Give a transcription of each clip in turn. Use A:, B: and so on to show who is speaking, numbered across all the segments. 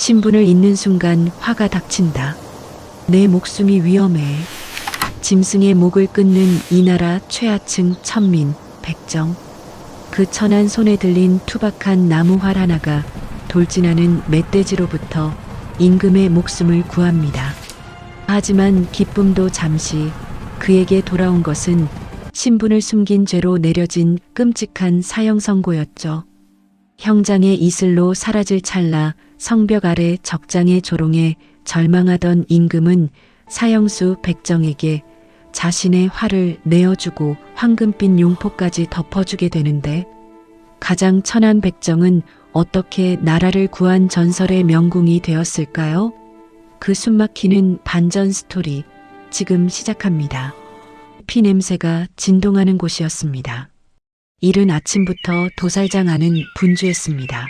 A: 신분을 잇는 순간 화가 닥친다. 내 목숨이 위험해. 짐승의 목을 끊는 이 나라 최하층 천민, 백정. 그 천한 손에 들린 투박한 나무활 하나가 돌진하는 멧돼지로부터 임금의 목숨을 구합니다. 하지만 기쁨도 잠시, 그에게 돌아온 것은 신분을 숨긴 죄로 내려진 끔찍한 사형 선고였죠. 형장의 이슬로 사라질 찰나 성벽 아래 적장의 조롱에 절망하던 임금은 사형수 백정에게 자신의 활을 내어주고 황금빛 용포까지 덮어주게 되는데, 가장 천한 백정은 어떻게 나라를 구한 전설의 명궁이 되었을까요? 그 숨막히는 반전 스토리 지금 시작합니다. 피 냄새가 진동하는 곳이었습니다. 이른 아침부터 도살장 안은 분주했습니다.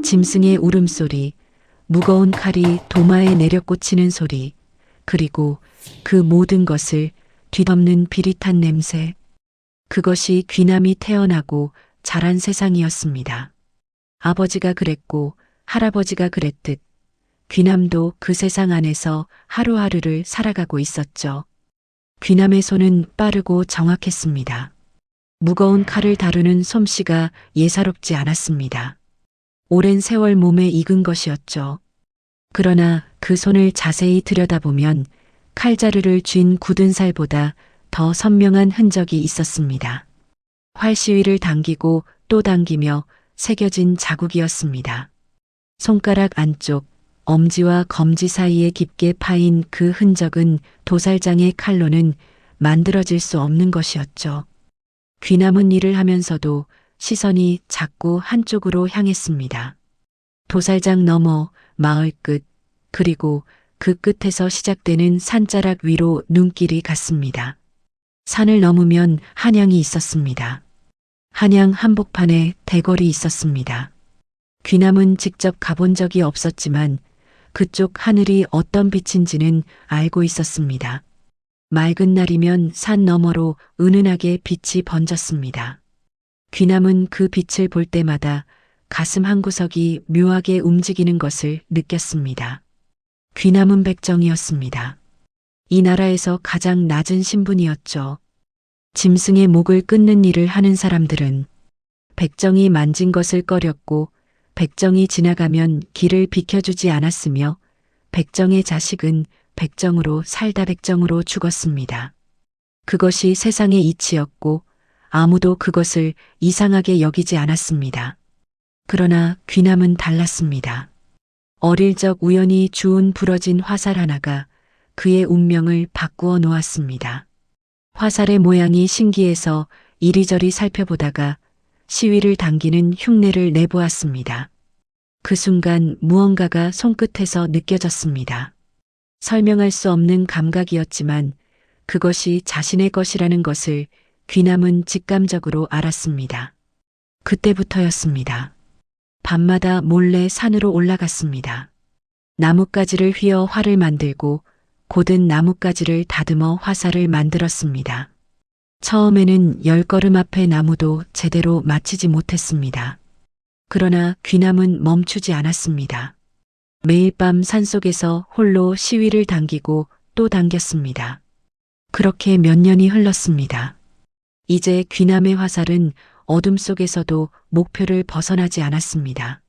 A: 짐승의 울음소리, 무거운 칼이 도마에 내려 꽂히는 소리, 그리고 그 모든 것을 뒤덮는 비릿한 냄새. 그것이 귀남이 태어나고 자란 세상이었습니다. 아버지가 그랬고 할아버지가 그랬듯 귀남도 그 세상 안에서 하루하루를 살아가고 있었죠. 귀남의 손은 빠르고 정확했습니다. 무거운 칼을 다루는 솜씨가 예사롭지 않았습니다. 오랜 세월 몸에 익은 것이었죠. 그러나 그 손을 자세히 들여다보면 칼자루를 쥔 굳은 살보다 더 선명한 흔적이 있었습니다. 활시위를 당기고 또 당기며 새겨진 자국이었습니다. 손가락 안쪽, 엄지와 검지 사이에 깊게 파인 그 흔적은 도살장의 칼로는 만들어질 수 없는 것이었죠. 귀남은 일을 하면서도 시선이 자꾸 한쪽으로 향했습니다. 도살장 너머, 마을 끝, 그리고 그 끝에서 시작되는 산자락 위로 눈길이 갔습니다. 산을 넘으면 한양이 있었습니다. 한양 한복판에 대궐이 있었습니다. 귀남은 직접 가본 적이 없었지만 그쪽 하늘이 어떤 빛인지는 알고 있었습니다. 맑은 날이면 산 너머로 은은하게 빛이 번졌습니다. 귀남은 그 빛을 볼 때마다 가슴 한구석이 묘하게 움직이는 것을 느꼈습니다. 귀남은 백정이었습니다. 이 나라에서 가장 낮은 신분이었죠. 짐승의 목을 끊는 일을 하는 사람들은 백정이 만진 것을 꺼렸고, 백정이 지나가면 길을 비켜주지 않았으며, 백정의 자식은 백정으로 살다 백정으로 죽었습니다. 그것이 세상의 이치였고 아무도 그것을 이상하게 여기지 않았습니다. 그러나 귀남은 달랐습니다. 어릴 적 우연히 주운 부러진 화살 하나가 그의 운명을 바꾸어 놓았습니다. 화살의 모양이 신기해서 이리저리 살펴보다가 시위를 당기는 흉내를 내보았습니다. 그 순간 무언가가 손끝에서 느껴졌습니다. 설명할 수 없는 감각이었지만 그것이 자신의 것이라는 것을 귀남은 직감적으로 알았습니다. 그때부터였습니다. 밤마다 몰래 산으로 올라갔습니다. 나뭇가지를 휘어 활을 만들고 곧은 나뭇가지를 다듬어 화살을 만들었습니다. 처음에는 10걸음 앞의 나무도 제대로 맞히지 못했습니다. 그러나 귀남은 멈추지 않았습니다. 매일 밤 산속에서 홀로 시위를 당기고 또 당겼습니다. 그렇게 몇 년이 흘렀습니다. 이제 귀남의 화살은 어둠 속에서도 목표를 벗어나지 않았습니다.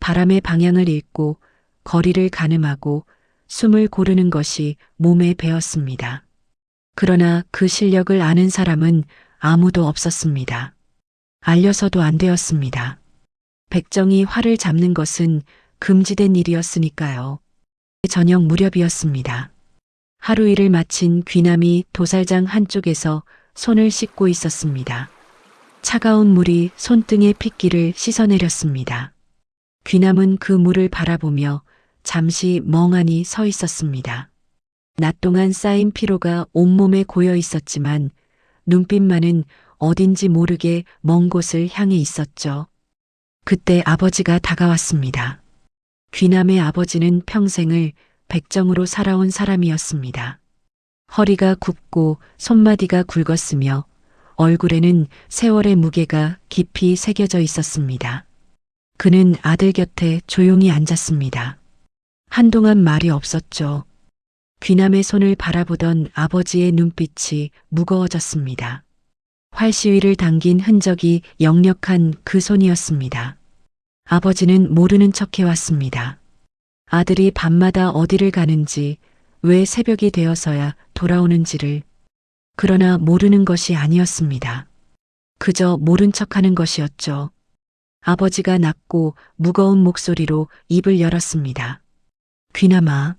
A: 바람의 방향을 읽고 거리를 가늠하고 숨을 고르는 것이 몸에 배었습니다. 그러나 그 실력을 아는 사람은 아무도 없었습니다. 알려서도 안 되었습니다. 백정이 활을 잡는 것은 금지된 일이었으니까요. 저녁 무렵이었습니다. 하루 일을 마친 귀남이 도살장 한쪽에서 손을 씻고 있었습니다. 차가운 물이 손등의 핏기를 씻어내렸습니다. 귀남은 그 물을 바라보며 잠시 멍하니 서 있었습니다. 낮 동안 쌓인 피로가 온몸에 고여 있었지만 눈빛만은 어딘지 모르게 먼 곳을 향해 있었죠. 그때 아버지가 다가왔습니다. 귀남의 아버지는 평생을 백정으로 살아온 사람이었습니다. 허리가 굽고 손마디가 굵었으며 얼굴에는 세월의 무게가 깊이 새겨져 있었습니다. 그는 아들 곁에 조용히 앉았습니다. 한동안 말이 없었죠. 귀남의 손을 바라보던 아버지의 눈빛이 무거워졌습니다. 활시위를 당긴 흔적이 역력한 그 손이었습니다. 아버지는 모르는 척 해왔습니다. 아들이 밤마다 어디를 가는지, 왜 새벽이 되어서야 돌아오는지를. 그러나 모르는 것이 아니었습니다. 그저 모른 척하는 것이었죠. 아버지가 낮고 무거운 목소리로 입을 열었습니다. 귀남아,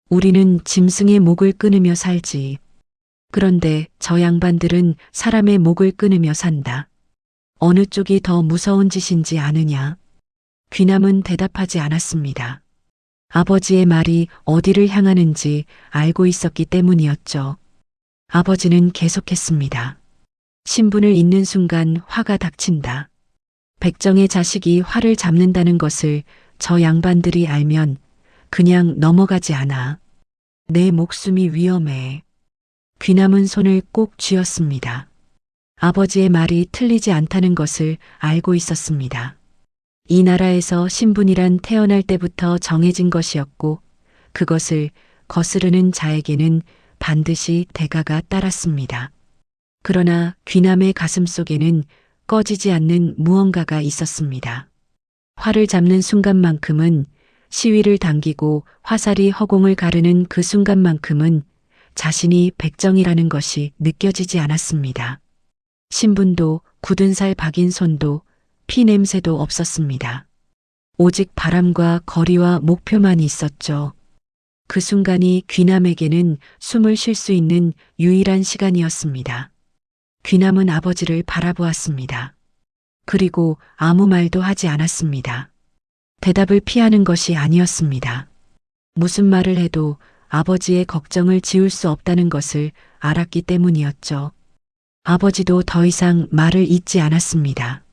A: 우리는 짐승의 목을 끊으며 살지. 그런데 저 양반들은 사람의 목을 끊으며 산다. 어느 쪽이 더 무서운 짓인지 아느냐? 귀남은 대답하지 않았습니다. 아버지의 말이 어디를 향하는지 알고 있었기 때문이었죠. 아버지는 계속했습니다. 신분을 잇는 순간 화가 닥친다. 백정의 자식이 화를 잡는다는 것을 저 양반들이 알면 그냥 넘어가지 않아. 내 목숨이 위험해. 귀남은 손을 꼭 쥐었습니다. 아버지의 말이 틀리지 않다는 것을 알고 있었습니다. 이 나라에서 신분이란 태어날 때부터 정해진 것이었고 그것을 거스르는 자에게는 반드시 대가가 따랐습니다. 그러나 귀남의 가슴 속에는 꺼지지 않는 무언가가 있었습니다. 활을 잡는 순간만큼은, 시위를 당기고 화살이 허공을 가르는 그 순간만큼은 자신이 백정이라는 것이 느껴지지 않았습니다. 신분도 굳은 살 박인 손도 피 냄새도 없었습니다. 오직 바람과 거리와 목표만 있었죠. 그 순간이 귀남에게는 숨을 쉴 수 있는 유일한 시간이었습니다. 귀남은 아버지를 바라보았습니다. 그리고 아무 말도 하지 않았습니다. 대답을 피하는 것이 아니었습니다. 무슨 말을 해도 아버지의 걱정을 지울 수 없다는 것을 알았기 때문이었죠. 아버지도 더 이상 말을 잇지 않았습니다.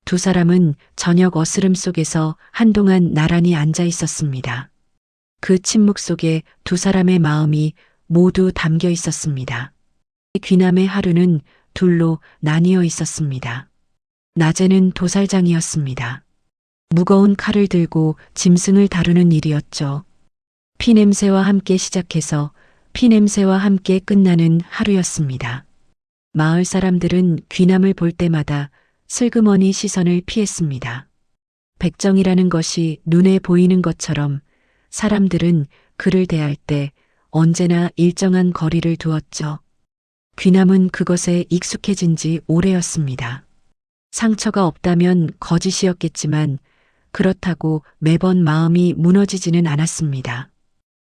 A: 두 사람은 저녁 어스름 속에서 한동안 나란히 앉아 있었습니다. 그 침묵 속에 두 사람의 마음이 모두 담겨 있었습니다. 귀남의 하루는 둘로 나뉘어 있었습니다. 낮에는 도살장이었습니다. 무거운 칼을 들고 짐승을 다루는 일이었죠. 피냄새와 함께 시작해서 피냄새와 함께 끝나는 하루였습니다. 마을 사람들은 귀남을 볼 때마다 슬그머니 시선을 피했습니다. 백정이라는 것이 눈에 보이는 것처럼 사람들은 그를 대할 때 언제나 일정한 거리를 두었죠. 귀남은 그것에 익숙해진 지 오래였습니다. 상처가 없다면 거짓이었겠지만 그렇다고 매번 마음이 무너지지는 않았습니다.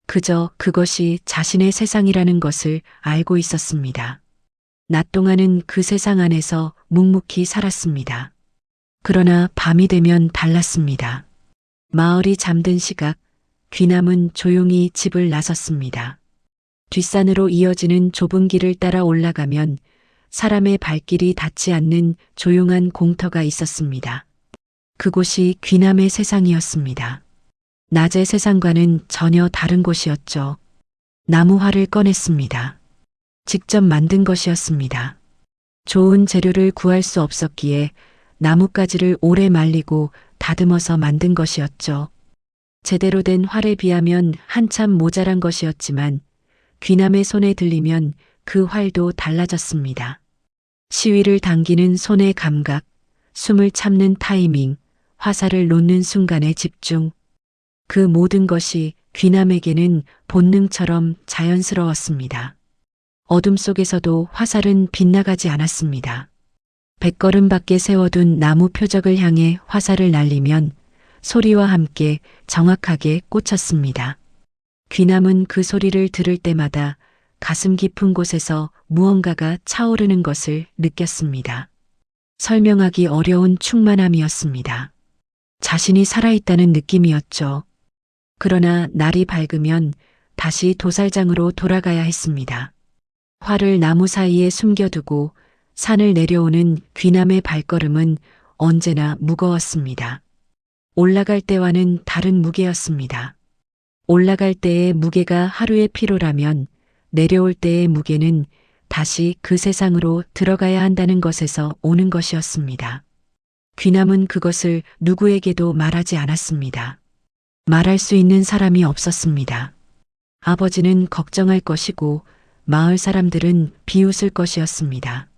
A: 그저 그것이 자신의 세상이라는 것을 알고 있었습니다. 낮 동안은 그 세상 안에서 묵묵히 살았습니다. 그러나 밤이 되면 달랐습니다. 마을이 잠든 시각, 귀남은 조용히 집을 나섰습니다. 뒷산으로 이어지는 좁은 길을 따라 올라가면 사람의 발길이 닿지 않는 조용한 공터가 있었습니다. 그곳이 귀남의 세상이었습니다. 낮의 세상과는 전혀 다른 곳이었죠. 나무활을 꺼냈습니다. 직접 만든 것이었습니다. 좋은 재료를 구할 수 없었기에 나뭇가지를 오래 말리고 다듬어서 만든 것이었죠. 제대로 된 활에 비하면 한참 모자란 것이었지만 귀남의 손에 들리면 그 활도 달라졌습니다. 시위를 당기는 손의 감각, 숨을 참는 타이밍, 화살을 놓는 순간의 집중. 그 모든 것이 귀남에게는 본능처럼 자연스러웠습니다. 어둠 속에서도 화살은 빗나가지 않았습니다. 100걸음 밖에 세워둔 나무 표적을 향해 화살을 날리면 소리와 함께 정확하게 꽂혔습니다. 귀남은 그 소리를 들을 때마다 가슴 깊은 곳에서 무언가가 차오르는 것을 느꼈습니다. 설명하기 어려운 충만함이었습니다. 자신이 살아있다는 느낌이었죠. 그러나 날이 밝으면 다시 도살장으로 돌아가야 했습니다. 활을 나무 사이에 숨겨두고 산을 내려오는 귀남의 발걸음은 언제나 무거웠습니다. 올라갈 때와는 다른 무게였습니다. 올라갈 때의 무게가 하루의 피로라면 내려올 때의 무게는 다시 그 세상으로 들어가야 한다는 것에서 오는 것이었습니다. 귀남은 그것을 누구에게도 말하지 않았습니다. 말할 수 있는 사람이 없었습니다. 아버지는 걱정할 것이고 마을 사람들은 비웃을 것이었습니다.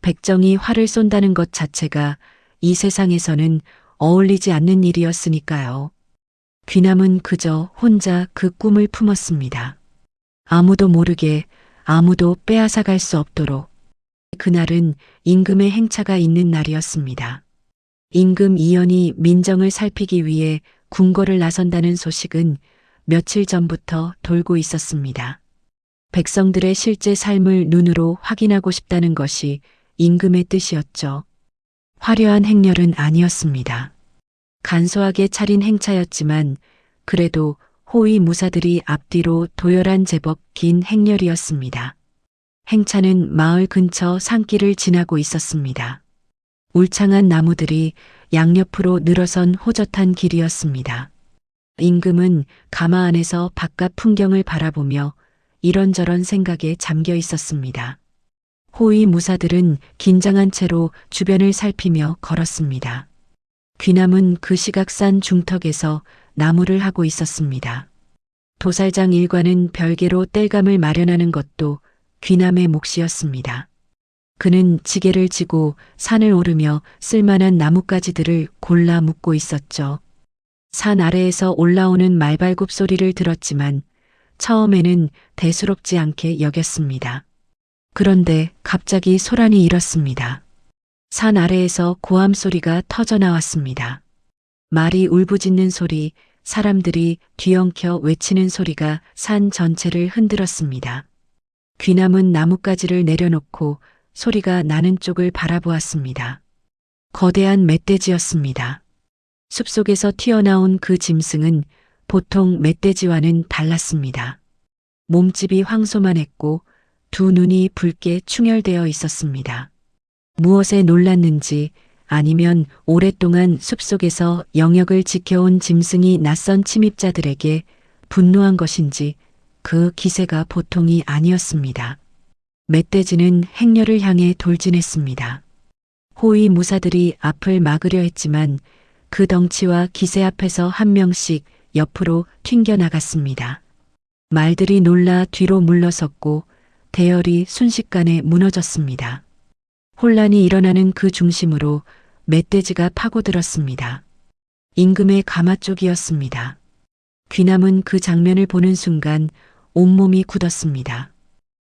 A: 백정이 활을 쏜다는 것 자체가 이 세상에서는 어울리지 않는 일이었으니까요. 귀남은 그저 혼자 그 꿈을 품었습니다. 아무도 모르게, 아무도 빼앗아갈 수 없도록. 그날은 임금의 행차가 있는 날이었습니다. 임금 이연이 민정을 살피기 위해 궁궐을 나선다는 소식은 며칠 전부터 돌고 있었습니다. 백성들의 실제 삶을 눈으로 확인하고 싶다는 것이 임금의 뜻이었죠. 화려한 행렬은 아니었습니다. 간소하게 차린 행차였지만 그래도 호위 무사들이 앞뒤로 도열한 제법 긴 행렬이었습니다. 행차는 마을 근처 산길을 지나고 있었습니다. 울창한 나무들이 양옆으로 늘어선 호젓한 길이었습니다. 임금은 가마 안에서 바깥 풍경을 바라보며 이런저런 생각에 잠겨 있었습니다. 호위 무사들은 긴장한 채로 주변을 살피며 걸었습니다. 귀남은 그 시각산 중턱에서 나무를 하고 있었습니다. 도살장 일과는 별개로 땔감을 마련하는 것도 귀남의 몫이었습니다. 그는 지게를 지고 산을 오르며 쓸만한 나뭇가지들을 골라 묶고 있었죠. 산 아래에서 올라오는 말발굽 소리를 들었지만 처음에는 대수롭지 않게 여겼습니다. 그런데 갑자기 소란이 일었습니다. 산 아래에서 고함 소리가 터져 나왔습니다. 말이 울부짖는 소리, 사람들이 뒤엉켜 외치는 소리가 산 전체를 흔들었습니다. 귀남은 나뭇가지를 내려놓고 소리가 나는 쪽을 바라보았습니다. 거대한 멧돼지였습니다. 숲속에서 튀어나온 그 짐승은 보통 멧돼지와는 달랐습니다. 몸집이 황소만했고 두 눈이 붉게 충혈되어 있었습니다. 무엇에 놀랐는지 아니면 오랫동안 숲속에서 영역을 지켜온 짐승이 낯선 침입자들에게 분노한 것인지 그 기세가 보통이 아니었습니다. 멧돼지는 행렬을 향해 돌진했습니다. 호위 무사들이 앞을 막으려 했지만 그 덩치와 기세 앞에서 한 명씩 옆으로 튕겨나갔습니다. 말들이 놀라 뒤로 물러섰고 대열이 순식간에 무너졌습니다. 혼란이 일어나는 그 중심으로 멧돼지가 파고들었습니다. 임금의 가마 쪽이었습니다. 귀남은 그 장면을 보는 순간 온몸이 굳었습니다.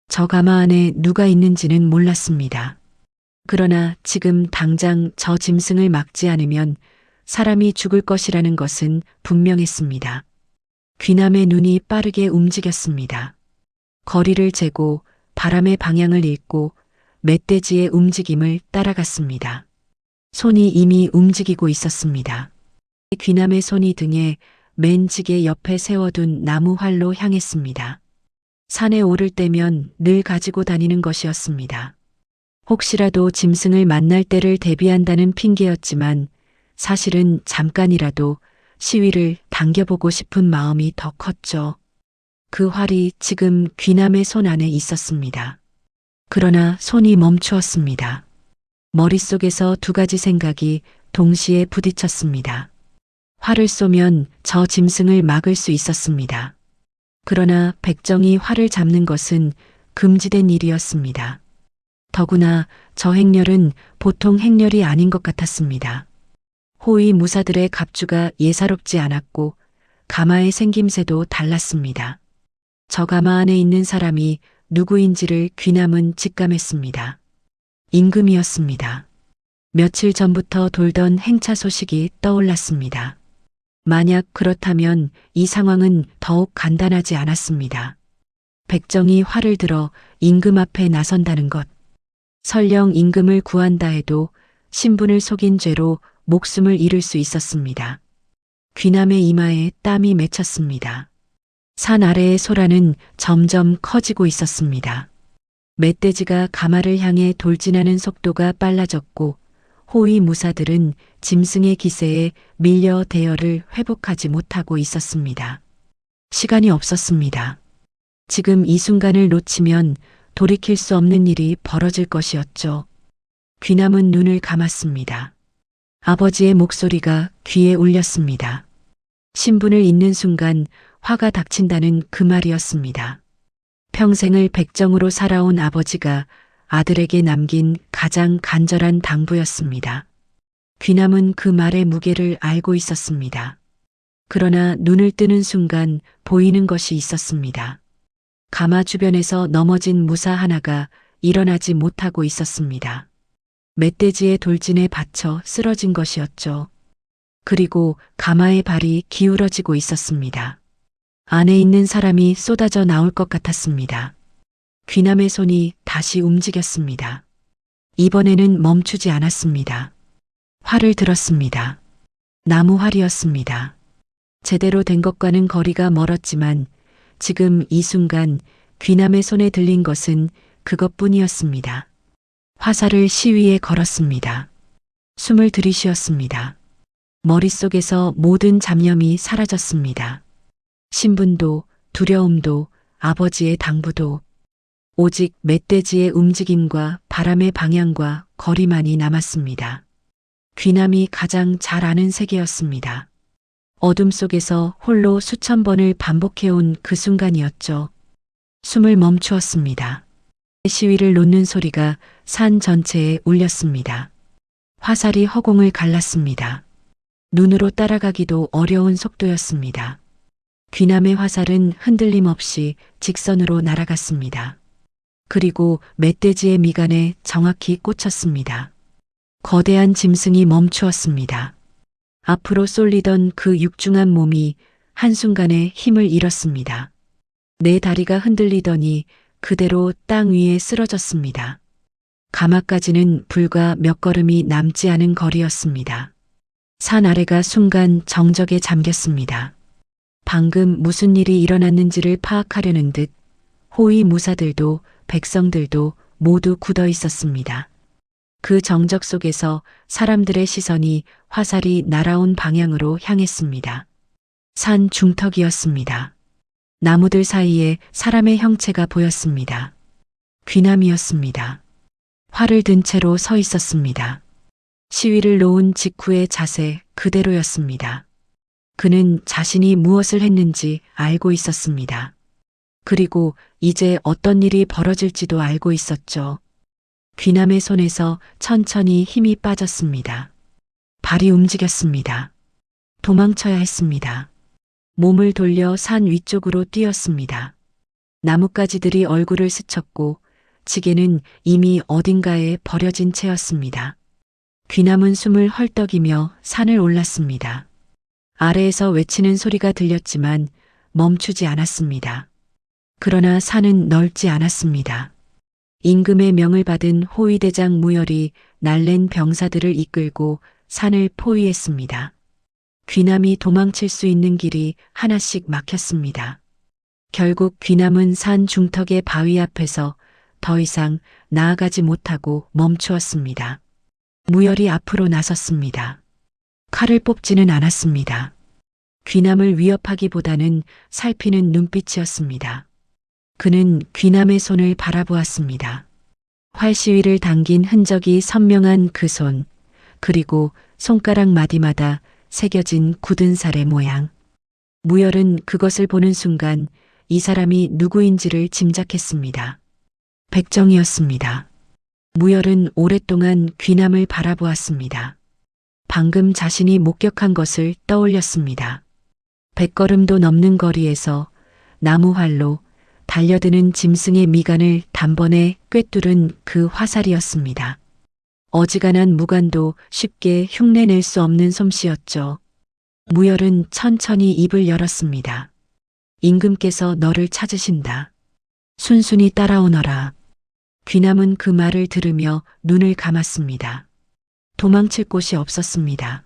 A: 저 가마 안에 누가 있는지는 몰랐습니다. 그러나 지금 당장 저 짐승을 막지 않으면 사람이 죽을 것이라는 것은 분명했습니다. 귀남의 눈이 빠르게 움직였습니다. 거리를 재고 바람의 방향을 읽고 멧돼지의 움직임을 따라갔습니다. 손이 이미 움직이고 있었습니다. 귀남의 손이 등에 맨 지게 옆에 세워둔 나무 활로 향했습니다. 산에 오를 때면 늘 가지고 다니는 것이었습니다. 혹시라도 짐승을 만날 때를 대비한다는 핑계였지만 사실은 잠깐이라도 시위를 당겨보고 싶은 마음이 더 컸죠. 그 활이 지금 귀남의 손 안에 있었습니다. 그러나 손이 멈추었습니다. 머릿속에서 두 가지 생각이 동시에 부딪혔습니다. 활을 쏘면 저 짐승을 막을 수 있었습니다. 그러나 백정이 활을 잡는 것은 금지된 일이었습니다. 더구나 저 행렬은 보통 행렬이 아닌 것 같았습니다. 호위 무사들의 갑주가 예사롭지 않았고 가마의 생김새도 달랐습니다. 저 가마 안에 있는 사람이 누구인지를 귀남은 직감했습니다. 임금이었습니다. 며칠 전부터 돌던 행차 소식이 떠올랐습니다. 만약 그렇다면 이 상황은 더욱 간단하지 않았습니다. 백정이 활을 들어 임금 앞에 나선다는 것. 설령 임금을 구한다 해도 신분을 속인 죄로 목숨을 잃을 수 있었습니다. 귀남의 이마에 땀이 맺혔습니다. 산 아래의 소란은 점점 커지고 있었습니다. 멧돼지가 가마를 향해 돌진하는 속도가 빨라졌고 호위 무사들은 짐승의 기세에 밀려 대열을 회복하지 못하고 있었습니다. 시간이 없었습니다. 지금 이 순간을 놓치면 돌이킬 수 없는 일이 벌어질 것이었죠. 귀남은 눈을 감았습니다. 아버지의 목소리가 귀에 울렸습니다. 신분을 잇는 순간 화가 닥친다는 그 말이었습니다. 평생을 백정으로 살아온 아버지가 아들에게 남긴 가장 간절한 당부였습니다. 귀남은 그 말의 무게를 알고 있었습니다. 그러나 눈을 뜨는 순간 보이는 것이 있었습니다. 가마 주변에서 넘어진 무사 하나가 일어나지 못하고 있었습니다. 멧돼지의 돌진에 받쳐 쓰러진 것이었죠. 그리고 가마의 발이 기울어지고 있었습니다. 안에 있는 사람이 쏟아져 나올 것 같았습니다. 귀남의 손이 다시 움직였습니다. 이번에는 멈추지 않았습니다. 활을 들었습니다. 나무 활이었습니다. 제대로 된 것과는 거리가 멀었지만 지금 이 순간 귀남의 손에 들린 것은 그것뿐이었습니다. 화살을 시위에 걸었습니다. 숨을 들이쉬었습니다. 머릿속에서 모든 잡념이 사라졌습니다. 신분도, 두려움도, 아버지의 당부도, 오직 멧돼지의 움직임과 바람의 방향과 거리만이 남았습니다. 귀남이 가장 잘 아는 세계였습니다. 어둠 속에서 홀로 수천 번을 반복해온 그 순간이었죠. 숨을 멈추었습니다. 시위를 놓는 소리가 산 전체에 울렸습니다. 화살이 허공을 갈랐습니다. 눈으로 따라가기도 어려운 속도였습니다. 귀남의 화살은 흔들림 없이 직선으로 날아갔습니다. 그리고 멧돼지의 미간에 정확히 꽂혔습니다. 거대한 짐승이 멈추었습니다. 앞으로 쏠리던 그 육중한 몸이 한순간에 힘을 잃었습니다. 네 다리가 흔들리더니 그대로 땅 위에 쓰러졌습니다. 가마까지는 불과 몇 걸음이 남지 않은 거리였습니다. 산 아래가 순간 정적에 잠겼습니다. 방금 무슨 일이 일어났는지를 파악하려는 듯 호위 무사들도 백성들도 모두 굳어 있었습니다. 그 정적 속에서 사람들의 시선이 화살이 날아온 방향으로 향했습니다. 산 중턱이었습니다. 나무들 사이에 사람의 형체가 보였습니다. 귀남이었습니다. 활을 든 채로 서 있었습니다. 시위를 놓은 직후의 자세 그대로였습니다. 그는 자신이 무엇을 했는지 알고 있었습니다. 그리고 이제 어떤 일이 벌어질지도 알고 있었죠. 귀남의 손에서 천천히 힘이 빠졌습니다. 발이 움직였습니다. 도망쳐야 했습니다. 몸을 돌려 산 위쪽으로 뛰었습니다. 나뭇가지들이 얼굴을 스쳤고 지게는 이미 어딘가에 버려진 채였습니다. 귀남은 숨을 헐떡이며 산을 올랐습니다. 아래에서 외치는 소리가 들렸지만 멈추지 않았습니다. 그러나 산은 넓지 않았습니다. 임금의 명을 받은 호위대장 무열이 날랜 병사들을 이끌고 산을 포위했습니다. 귀남이 도망칠 수 있는 길이 하나씩 막혔습니다. 결국 귀남은 산 중턱의 바위 앞에서 더 이상 나아가지 못하고 멈추었습니다. 무열이 앞으로 나섰습니다. 칼을 뽑지는 않았습니다. 귀남을 위협하기보다는 살피는 눈빛이었습니다. 그는 귀남의 손을 바라보았습니다. 활시위를 당긴 흔적이 선명한 그 손, 그리고 손가락 마디마다 새겨진 굳은 살의 모양. 무열은 그것을 보는 순간 이 사람이 누구인지를 짐작했습니다. 백정이었습니다. 무열은 오랫동안 귀남을 바라보았습니다. 방금 자신이 목격한 것을 떠올렸습니다. 100걸음도 넘는 거리에서 나무활로 달려드는 짐승의 미간을 단번에 꿰뚫은 그 화살이었습니다. 어지간한 무관도 쉽게 흉내낼 수 없는 솜씨였죠. 무열은 천천히 입을 열었습니다. 임금께서 너를 찾으신다. 순순히 따라오너라. 귀남은 그 말을 들으며 눈을 감았습니다. 도망칠 곳이 없었습니다.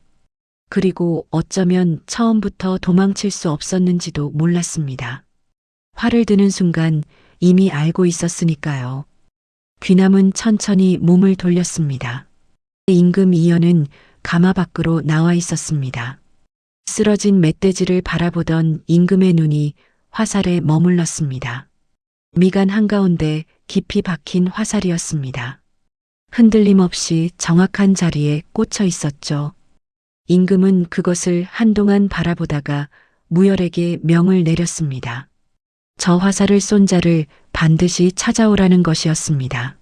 A: 그리고 어쩌면 처음부터 도망칠 수 없었는지도 몰랐습니다. 활을 드는 순간 이미 알고 있었으니까요. 귀남은 천천히 몸을 돌렸습니다. 임금 이연은 가마 밖으로 나와 있었습니다. 쓰러진 멧돼지를 바라보던 임금의 눈이 화살에 머물렀습니다. 미간 한가운데 깊이 박힌 화살이었습니다. 흔들림 없이 정확한 자리에 꽂혀 있었죠. 임금은 그것을 한동안 바라보다가 무열에게 명을 내렸습니다. 저 화살을 쏜 자를 반드시 찾아오라는 것이었습니다.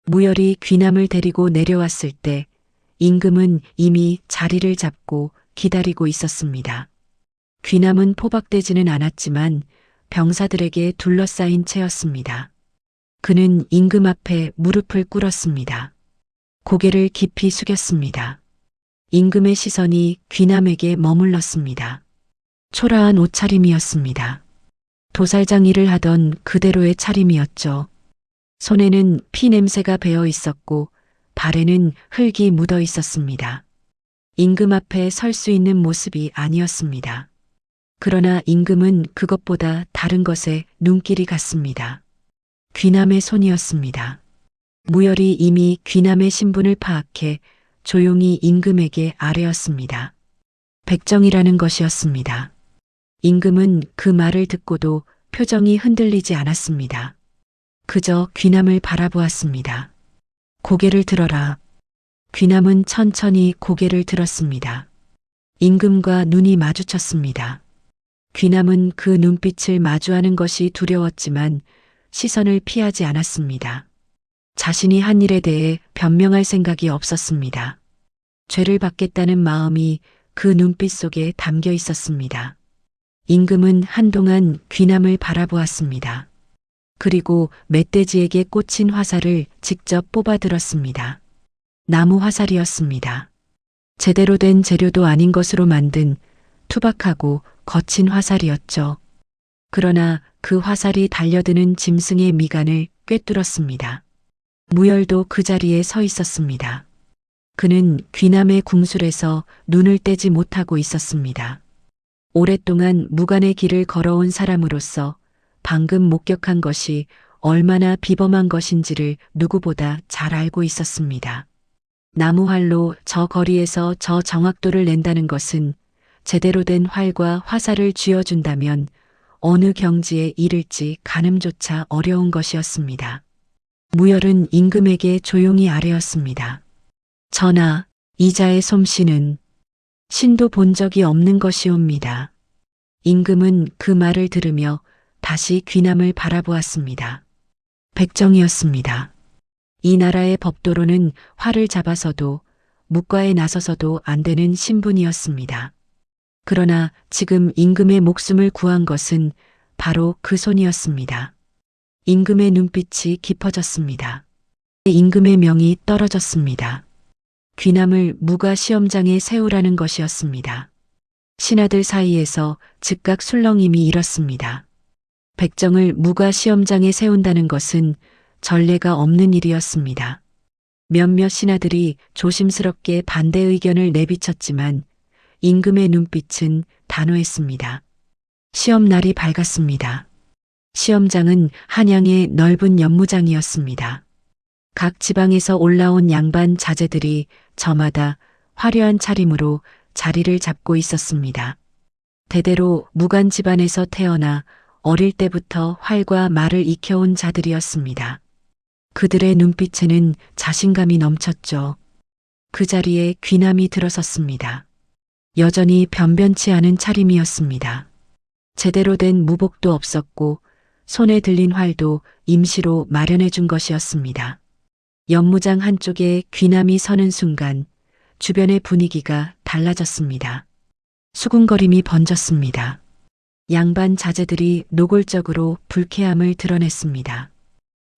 A: 무열이 귀남을 데리고 내려왔을 때 임금은 이미 자리를 잡고 기다리고 있었습니다. 귀남은 포박되지는 않았지만 병사들에게 둘러싸인 채였습니다. 그는 임금 앞에 무릎을 꿇었습니다. 고개를 깊이 숙였습니다. 임금의 시선이 귀남에게 머물렀습니다. 초라한 옷차림이었습니다. 도살장 일을 하던 그대로의 차림이었죠. 손에는 피 냄새가 배어 있었고 발에는 흙이 묻어 있었습니다. 임금 앞에 설 수 있는 모습이 아니었습니다. 그러나 임금은 그것보다 다른 것에 눈길이 갔습니다. 귀남의 손이었습니다. 무열이 이미 귀남의 신분을 파악해 조용히 임금에게 아뢰었습니다. 백정이라는 것이었습니다. 임금은 그 말을 듣고도 표정이 흔들리지 않았습니다. 그저 귀남을 바라보았습니다. 고개를 들어라. 귀남은 천천히 고개를 들었습니다. 임금과 눈이 마주쳤습니다. 귀남은 그 눈빛을 마주하는 것이 두려웠지만 시선을 피하지 않았습니다. 자신이 한 일에 대해 변명할 생각이 없었습니다. 죄를 받겠다는 마음이 그 눈빛 속에 담겨 있었습니다. 임금은 한동안 귀남을 바라보았습니다. 그리고 멧돼지에게 꽂힌 화살을 직접 뽑아들었습니다. 나무 화살이었습니다. 제대로 된 재료도 아닌 것으로 만든 투박하고 거친 화살이었죠. 그러나 그 화살이 달려드는 짐승의 미간을 꿰뚫었습니다. 무열도 그 자리에 서 있었습니다. 그는 귀남의 궁술에서 눈을 떼지 못하고 있었습니다. 오랫동안 무간의 길을 걸어온 사람으로서 방금 목격한 것이 얼마나 비범한 것인지를 누구보다 잘 알고 있었습니다. 나무활로 저 거리에서 저 정확도를 낸다는 것은 제대로 된 활과 화살을 쥐어준다면 어느 경지에 이를지 가늠조차 어려운 것이었습니다. 무열은 임금에게 조용히 아뢰었습니다. 전하, 이자의 솜씨는 신도 본 적이 없는 것이옵니다. 임금은 그 말을 들으며 다시 귀남을 바라보았습니다. 백정이었습니다. 이 나라의 법도로는 활을 잡아서도 묵과에 나서서도 안 되는 신분이었습니다. 그러나 지금 임금의 목숨을 구한 것은 바로 그 손이었습니다. 임금의 눈빛이 깊어졌습니다. 임금의 명이 떨어졌습니다. 귀남을 무가 시험장에 세우라는 것이었습니다. 신하들 사이에서 즉각 술렁임이 일었습니다. 백정을 무가 시험장에 세운다는 것은 전례가 없는 일이었습니다. 몇몇 신하들이 조심스럽게 반대 의견을 내비쳤지만 임금의 눈빛은 단호했습니다. 시험날이 밝았습니다. 시험장은 한양의 넓은 연무장이었습니다. 각 지방에서 올라온 양반 자제들이 저마다 화려한 차림으로 자리를 잡고 있었습니다. 대대로 무간 집안에서 태어나 어릴 때부터 활과 말을 익혀온 자들이었습니다. 그들의 눈빛에는 자신감이 넘쳤죠. 그 자리에 귀남이 들어섰습니다. 여전히 변변치 않은 차림이었습니다. 제대로 된 무복도 없었고 손에 들린 활도 임시로 마련해 준 것이었습니다. 연무장 한쪽에 귀남이 서는 순간 주변의 분위기가 달라졌습니다. 수군거림이 번졌습니다. 양반 자제들이 노골적으로 불쾌함을 드러냈습니다.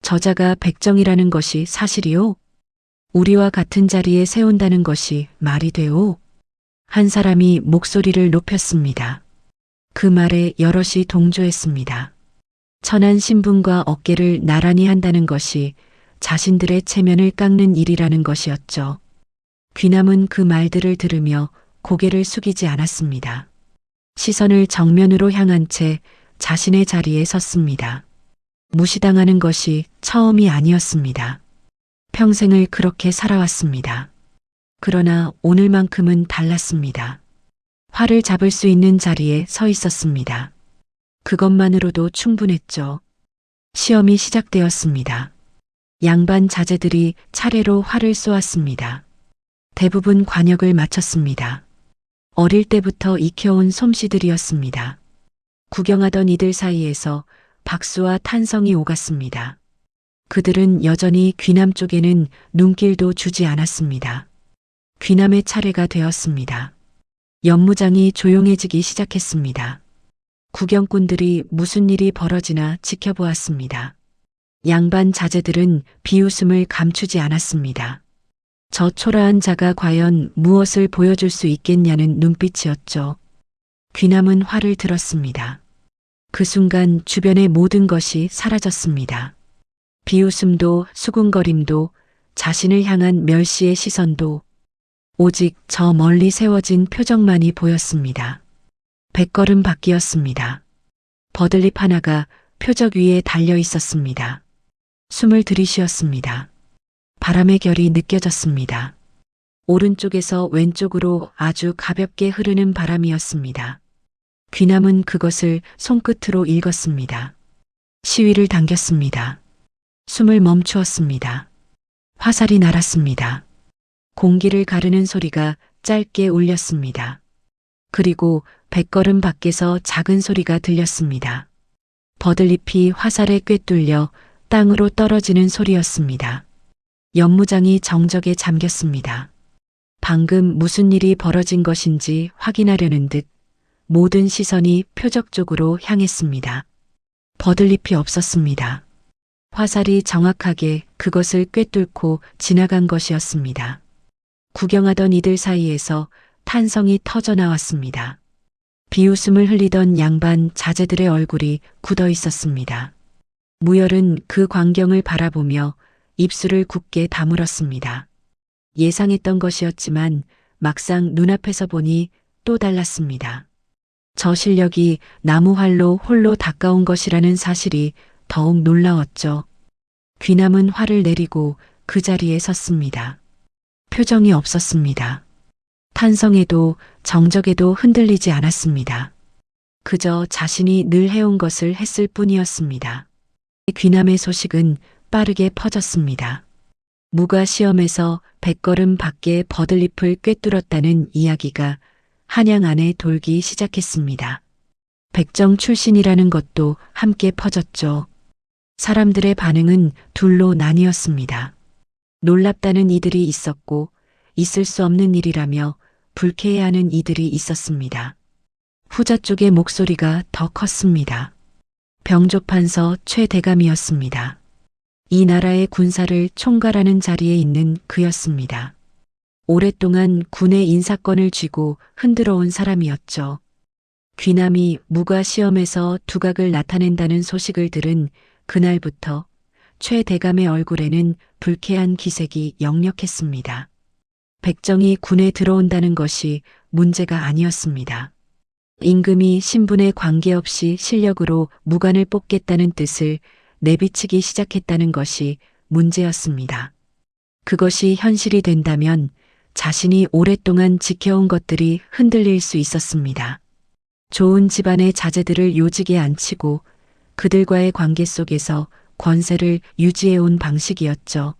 A: 저자가 백정이라는 것이 사실이오? 우리와 같은 자리에 세운다는 것이 말이 되오? 한 사람이 목소리를 높였습니다. 그 말에 여럿이 동조했습니다. 천한 신분과 어깨를 나란히 한다는 것이 자신들의 체면을 깎는 일이라는 것이었죠. 귀남은 그 말들을 들으며 고개를 숙이지 않았습니다. 시선을 정면으로 향한 채 자신의 자리에 섰습니다. 무시당하는 것이 처음이 아니었습니다. 평생을 그렇게 살아왔습니다. 그러나 오늘만큼은 달랐습니다. 활을 잡을 수 있는 자리에 서 있었습니다. 그것만으로도 충분했죠. 시험이 시작되었습니다. 양반 자제들이 차례로 활을 쏘았습니다. 대부분 관역을 마쳤습니다. 어릴 때부터 익혀온 솜씨들이었습니다. 구경하던 이들 사이에서 박수와 탄성이 오갔습니다. 그들은 여전히 귀남 쪽에는 눈길도 주지 않았습니다. 귀남의 차례가 되었습니다. 연무장이 조용해지기 시작했습니다. 구경꾼들이 무슨 일이 벌어지나 지켜보았습니다. 양반 자제들은 비웃음을 감추지 않았습니다. 저 초라한 자가 과연 무엇을 보여줄 수 있겠냐는 눈빛이었죠. 귀남은 화를 들었습니다. 그 순간 주변의 모든 것이 사라졌습니다. 비웃음도 수군거림도 자신을 향한 멸시의 시선도 오직 저 멀리 세워진 표정만이 보였습니다. 백걸음 밖이었습니다. 버들잎 하나가 표적 위에 달려 있었습니다. 숨을 들이쉬었습니다. 바람의 결이 느껴졌습니다. 오른쪽에서 왼쪽으로 아주 가볍게 흐르는 바람이었습니다. 귀남은 그것을 손끝으로 읽었습니다. 시위를 당겼습니다. 숨을 멈추었습니다. 화살이 날았습니다. 공기를 가르는 소리가 짧게 울렸습니다. 그리고 백걸음 밖에서 작은 소리가 들렸습니다. 버들잎이 화살에 꿰뚫려 땅으로 떨어지는 소리였습니다. 연무장이 정적에 잠겼습니다. 방금 무슨 일이 벌어진 것인지 확인하려는 듯 모든 시선이 표적 쪽으로 향했습니다. 버들잎이 없었습니다. 화살이 정확하게 그것을 꿰뚫고 지나간 것이었습니다. 구경하던 이들 사이에서 탄성이 터져 나왔습니다. 비웃음을 흘리던 양반 자제들의 얼굴이 굳어 있었습니다. 무열은 그 광경을 바라보며 입술을 굳게 다물었습니다. 예상했던 것이었지만 막상 눈앞에서 보니 또 달랐습니다. 저 실력이 나무활로 홀로 닦아온 것이라는 사실이 더욱 놀라웠죠. 귀남은 화를 내리고 그 자리에 섰습니다. 표정이 없었습니다. 탄성에도 정적에도 흔들리지 않았습니다. 그저 자신이 늘 해온 것을 했을 뿐이었습니다. 귀남의 소식은 빠르게 퍼졌습니다. 무가 시험에서 백걸음 밖에 버들잎을 꿰뚫었다는 이야기가 한양 안에 돌기 시작했습니다. 백정 출신이라는 것도 함께 퍼졌죠. 사람들의 반응은 둘로 나뉘었습니다. 놀랍다는 이들이 있었고 있을 수 없는 일이라며 불쾌해하는 이들이 있었습니다. 후자 쪽의 목소리가 더 컸습니다. 병조판서 최대감이었습니다. 이 나라의 군사를 총괄하는 자리에 있는 그였습니다. 오랫동안 군의 인사권을 쥐고 흔들어온 사람이었죠. 귀남이 무가 시험에서 두각을 나타낸다는 소식을 들은 그날부터 최 대감의 얼굴에는 불쾌한 기색이 역력했습니다. 백정이 군에 들어온다는 것이 문제가 아니었습니다. 임금이 신분에 관계없이 실력으로 무관을 뽑겠다는 뜻을 내비치기 시작했다는 것이 문제였습니다. 그것이 현실이 된다면 자신이 오랫동안 지켜온 것들이 흔들릴 수 있었습니다. 좋은 집안의 자제들을 요직에 앉히고 그들과의 관계 속에서 권세를 유지해온 방식이었죠.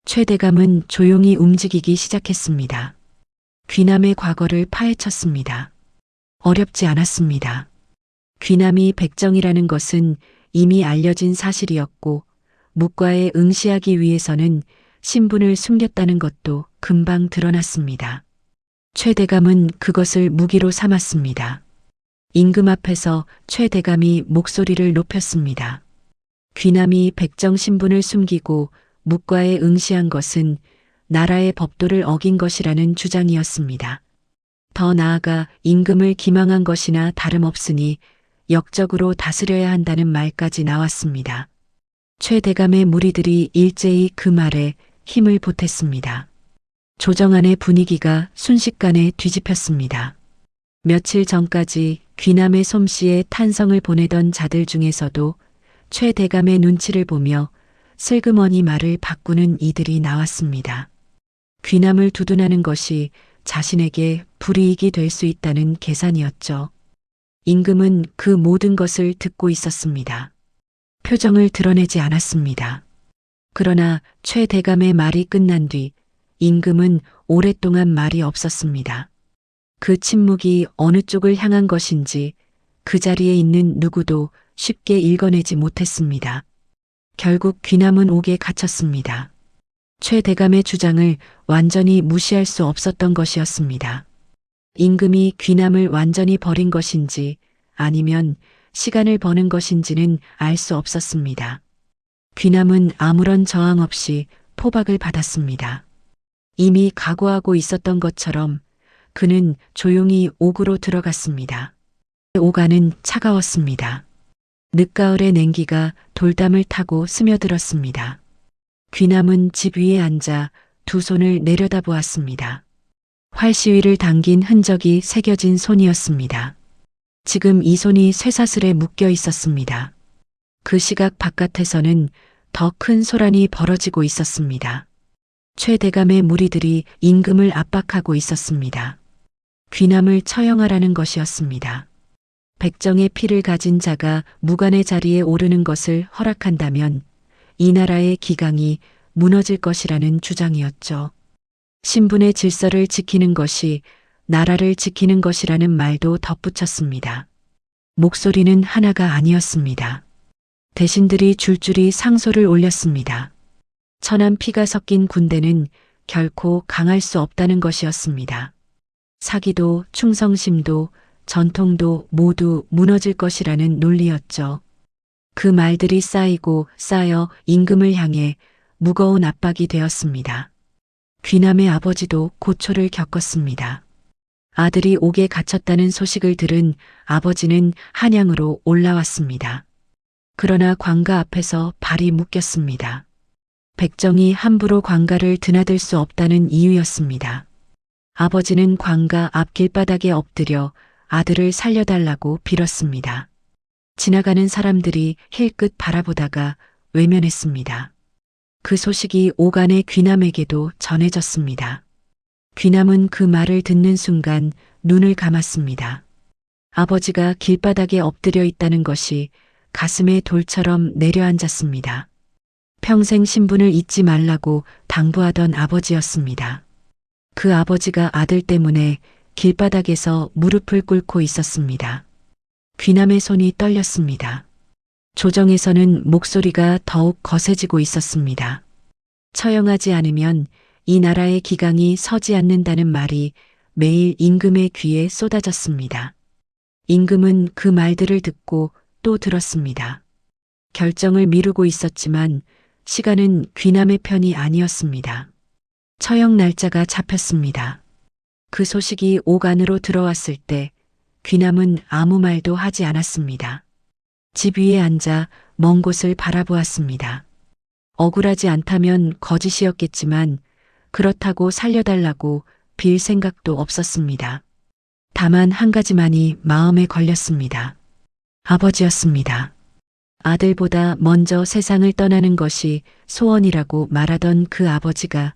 A: 최대감은 조용히 움직이기 시작했습니다. 귀남의 과거를 파헤쳤습니다. 어렵지 않았습니다. 귀남이 백정이라는 것은 이미 알려진 사실이었고 묵과에 응시하기 위해서는 신분을 숨겼다는 것도 금방 드러났습니다. 최대감은 그것을 무기로 삼았습니다. 임금 앞에서 최대감이 목소리를 높였습니다. 귀남이 백정 신분을 숨기고 묵과에 응시한 것은 나라의 법도를 어긴 것이라는 주장이었습니다. 더 나아가 임금을 기망한 것이나 다름없으니 역적으로 다스려야 한다는 말까지 나왔습니다. 최대감의 무리들이 일제히 그 말에 힘을 보탰습니다. 조정 안의 분위기가 순식간에 뒤집혔습니다. 며칠 전까지 귀남의 솜씨에 탄성을 보내던 자들 중에서도 최대감의 눈치를 보며 슬그머니 말을 바꾸는 이들이 나왔습니다. 귀남을 두둔하는 것이 자신에게 불이익이 될 수 있다는 계산이었죠. 임금은 그 모든 것을 듣고 있었습니다. 표정을 드러내지 않았습니다. 그러나 최대감의 말이 끝난 뒤 임금은 오랫동안 말이 없었습니다. 그 침묵이 어느 쪽을 향한 것인지 그 자리에 있는 누구도 쉽게 읽어내지 못했습니다. 결국 귀남은 옥에 갇혔습니다. 최 대감의 주장을 완전히 무시할 수 없었던 것이었습니다. 임금이 귀남을 완전히 버린 것인지 아니면 시간을 버는 것인지는 알 수 없었습니다. 귀남은 아무런 저항 없이 포박을 받았습니다. 이미 각오하고 있었던 것처럼 그는 조용히 옥으로 들어갔습니다. 옥 안은 차가웠습니다. 늦가을의 냉기가 돌담을 타고 스며들었습니다. 귀남은 집 위에 앉아 두 손을 내려다보았습니다. 활시위를 당긴 흔적이 새겨진 손이었습니다. 지금 이 손이 쇠사슬에 묶여 있었습니다. 그 시각 바깥에서는 더 큰 소란이 벌어지고 있었습니다. 최 대감의 무리들이 임금을 압박하고 있었습니다. 귀남을 처형하라는 것이었습니다. 백정의 피를 가진 자가 무관의 자리에 오르는 것을 허락한다면 이 나라의 기강이 무너질 것이라는 주장이었죠. 신분의 질서를 지키는 것이 나라를 지키는 것이라는 말도 덧붙였습니다. 목소리는 하나가 아니었습니다. 대신들이 줄줄이 상소를 올렸습니다. 천한 피가 섞인 군대는 결코 강할 수 없다는 것이었습니다. 사기도 충성심도 전통도 모두 무너질 것이라는 논리였죠. 그 말들이 쌓이고 쌓여 임금을 향해 무거운 압박이 되었습니다. 귀남의 아버지도 고초를 겪었습니다. 아들이 옥에 갇혔다는 소식을 들은 아버지는 한양으로 올라왔습니다. 그러나 관가 앞에서 발이 묶였습니다. 백정이 함부로 관가를 드나들 수 없다는 이유였습니다. 아버지는 관가 앞 길바닥에 엎드려 아들을 살려달라고 빌었습니다. 지나가는 사람들이 힐끗 바라보다가 외면했습니다. 그 소식이 옥 안의 귀남에게도 전해졌습니다. 귀남은 그 말을 듣는 순간 눈을 감았습니다. 아버지가 길바닥에 엎드려 있다는 것이 가슴에 돌처럼 내려앉았습니다. 평생 신분을 잊지 말라고 당부하던 아버지였습니다. 그 아버지가 아들 때문에 길바닥에서 무릎을 꿇고 있었습니다. 귀남의 손이 떨렸습니다. 조정에서는 목소리가 더욱 거세지고 있었습니다. 처형하지 않으면 이 나라의 기강이 서지 않는다는 말이 매일 임금의 귀에 쏟아졌습니다. 임금은 그 말들을 듣고 또 들었습니다. 결정을 미루고 있었지만 시간은 귀남의 편이 아니었습니다. 처형 날짜가 잡혔습니다. 그 소식이 옥 안으로 들어왔을 때 귀남은 아무 말도 하지 않았습니다. 집 위에 앉아 먼 곳을 바라보았습니다. 억울하지 않다면 거짓이었겠지만 그렇다고 살려달라고 빌 생각도 없었습니다. 다만 한 가지만이 마음에 걸렸습니다. 아버지였습니다. 아들보다 먼저 세상을 떠나는 것이 소원이라고 말하던 그 아버지가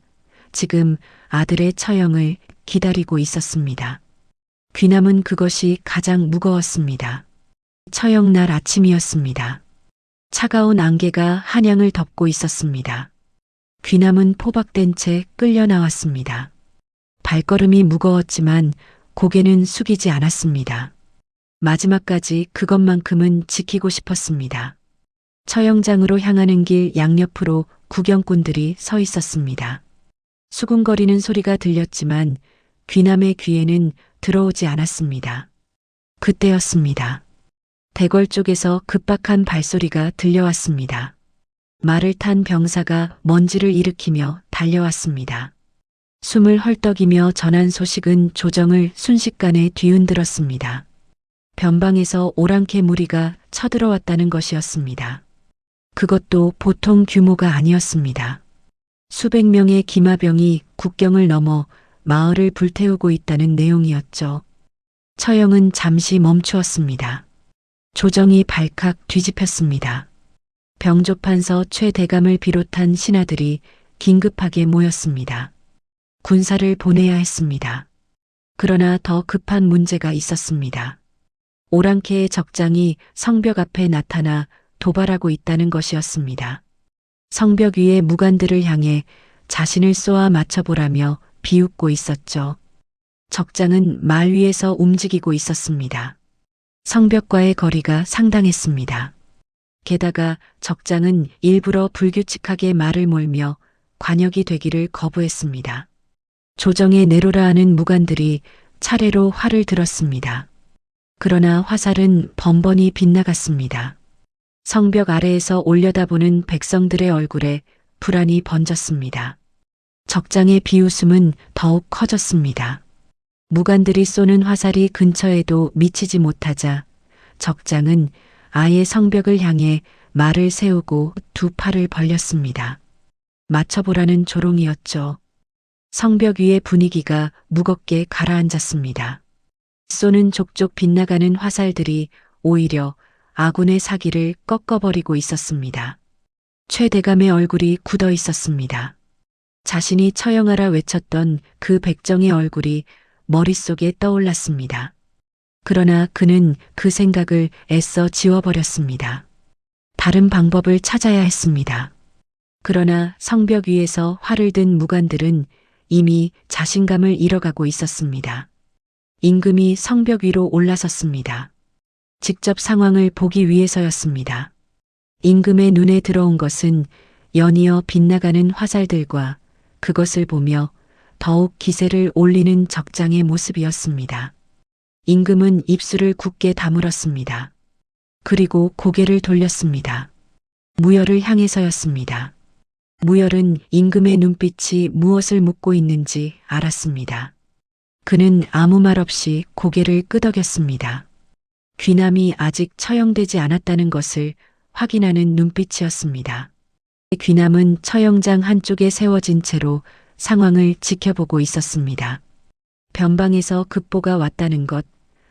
A: 지금 아들의 처형을 기다리고 있었습니다. 귀남은 그것이 가장 무거웠습니다. 처형날 아침이었습니다. 차가운 안개가 한양을 덮고 있었습니다. 귀남은 포박된 채 끌려 나왔습니다. 발걸음이 무거웠지만 고개는 숙이지 않았습니다. 마지막까지 그것만큼은 지키고 싶었습니다. 처형장으로 향하는 길 양옆으로 구경꾼들이 서 있었습니다. 수군거리는 소리가 들렸지만 귀남의 귀에는 들어오지 않았습니다. 그때였습니다. 대궐 쪽에서 급박한 발소리가 들려왔습니다. 말을 탄 병사가 먼지를 일으키며 달려왔습니다. 숨을 헐떡이며 전한 소식은 조정을 순식간에 뒤흔들었습니다. 변방에서 오랑캐 무리가 쳐들어왔다는 것이었습니다. 그것도 보통 규모가 아니었습니다. 수백 명의 기마병이 국경을 넘어 마을을 불태우고 있다는 내용이었죠. 처형은 잠시 멈추었습니다. 조정이 발칵 뒤집혔습니다. 병조판서 최 대감을 비롯한 신하들이 긴급하게 모였습니다. 군사를 보내야 했습니다. 그러나 더 급한 문제가 있었습니다. 오랑캐의 적장이 성벽 앞에 나타나 도발하고 있다는 것이었습니다. 성벽 위의 무관들을 향해 자신을 쏘아 맞춰보라며 비웃고 있었죠. 적장은 말 위에서 움직이고 있었습니다. 성벽과의 거리가 상당했습니다. 게다가 적장은 일부러 불규칙하게 말을 몰며 관역이 되기를 거부했습니다. 조정에 내로라 하는 무관들이 차례로 활을 들었습니다. 그러나 화살은 번번이 빗나갔습니다. 성벽 아래에서 올려다보는 백성들의 얼굴에 불안이 번졌습니다. 적장의 비웃음은 더욱 커졌습니다. 무관들이 쏘는 화살이 근처에도 미치지 못하자 적장은 아예 성벽을 향해 말을 세우고 두 팔을 벌렸습니다. 맞춰보라는 조롱이었죠. 성벽 위의 분위기가 무겁게 가라앉았습니다. 쏘는 족족 빗나가는 화살들이 오히려 아군의 사기를 꺾어버리고 있었습니다. 최대감의 얼굴이 굳어 있었습니다. 자신이 처형하라 외쳤던 그 백정의 얼굴이 머릿속에 떠올랐습니다. 그러나 그는 그 생각을 애써 지워버렸습니다. 다른 방법을 찾아야 했습니다. 그러나 성벽 위에서 활을 든 무관들은 이미 자신감을 잃어가고 있었습니다. 임금이 성벽 위로 올라섰습니다. 직접 상황을 보기 위해서였습니다. 임금의 눈에 들어온 것은 연이어 빗나가는 화살들과 그것을 보며 더욱 기세를 올리는 적장의 모습이었습니다. 임금은 입술을 굳게 다물었습니다. 그리고 고개를 돌렸습니다. 무열을 향해서였습니다. 무열은 임금의 눈빛이 무엇을 묻고 있는지 알았습니다. 그는 아무 말 없이 고개를 끄덕였습니다. 귀남이 아직 처형되지 않았다는 것을 확인하는 눈빛이었습니다. 귀남은 처형장 한쪽에 세워진 채로 상황을 지켜보고 있었습니다. 변방에서 급보가 왔다는 것,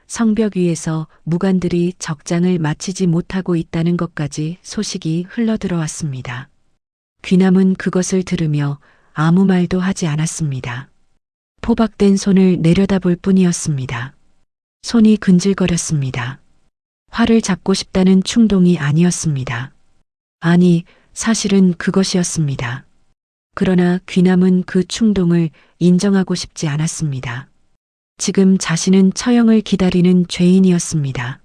A: 성벽 위에서 무관들이 적장을 마치지 못하고 있다는 것까지 소식이 흘러들어왔습니다. 귀남은 그것을 들으며 아무 말도 하지 않았습니다. 포박된 손을 내려다볼 뿐이었습니다. 손이 근질거렸습니다. 활을 잡고 싶다는 충동이 아니었습니다. 아니, 사실은 그것이었습니다. 그러나 귀남은 그 충동을 인정하고 싶지 않았습니다. 지금 자신은 처형을 기다리는 죄인이었습니다.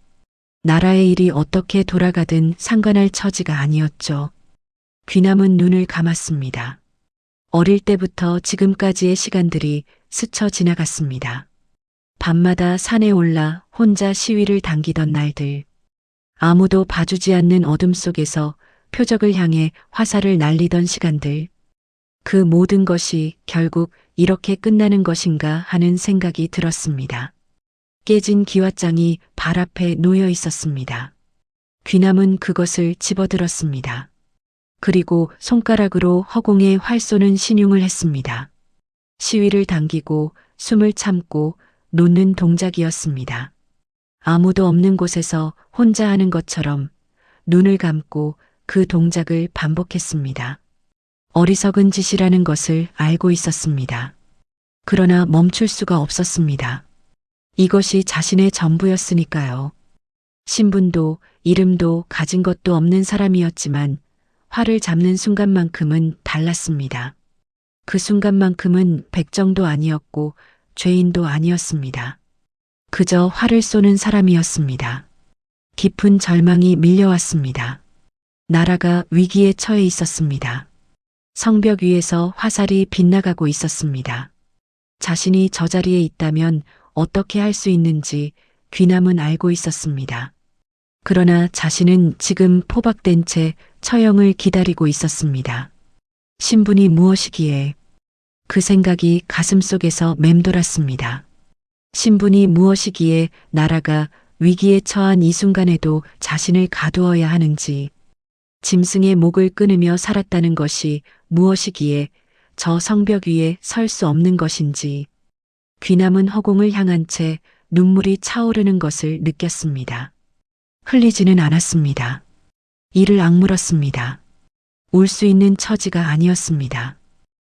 A: 나라의 일이 어떻게 돌아가든 상관할 처지가 아니었죠. 귀남은 눈을 감았습니다. 어릴 때부터 지금까지의 시간들이 스쳐 지나갔습니다. 밤마다 산에 올라 혼자 시위를 당기던 날들. 아무도 봐주지 않는 어둠 속에서 표적을 향해 화살을 날리던 시간들. 그 모든 것이 결국 이렇게 끝나는 것인가 하는 생각이 들었습니다. 깨진 기왓장이 발 앞에 놓여 있었습니다. 귀남은 그것을 집어들었습니다. 그리고 손가락으로 허공에 활 쏘는 신용을 했습니다. 시위를 당기고 숨을 참고 놓는 동작이었습니다. 아무도 없는 곳에서 혼자 하는 것처럼 눈을 감고 그 동작을 반복했습니다. 어리석은 짓이라는 것을 알고 있었습니다. 그러나 멈출 수가 없었습니다. 이것이 자신의 전부였으니까요. 신분도 이름도 가진 것도 없는 사람이었지만 활을 잡는 순간만큼은 달랐습니다. 그 순간만큼은 백정도 아니었고 죄인도 아니었습니다. 그저 활을 쏘는 사람이었습니다. 깊은 절망이 밀려왔습니다. 나라가 위기에 처해 있었습니다. 성벽 위에서 화살이 빗나가고 있었습니다. 자신이 저 자리에 있다면 어떻게 할 수 있는지 귀남은 알고 있었습니다. 그러나 자신은 지금 포박된 채 처형을 기다리고 있었습니다. 신분이 무엇이기에? 그 생각이 가슴속에서 맴돌았습니다. 신분이 무엇이기에 나라가 위기에 처한 이 순간에도 자신을 가두어야 하는지, 짐승의 목을 끊으며 살았다는 것이 무엇이기에 저 성벽 위에 설 수 없는 것인지, 귀남은 허공을 향한 채 눈물이 차오르는 것을 느꼈습니다. 흘리지는 않았습니다. 이를 악물었습니다. 울 수 있는 처지가 아니었습니다.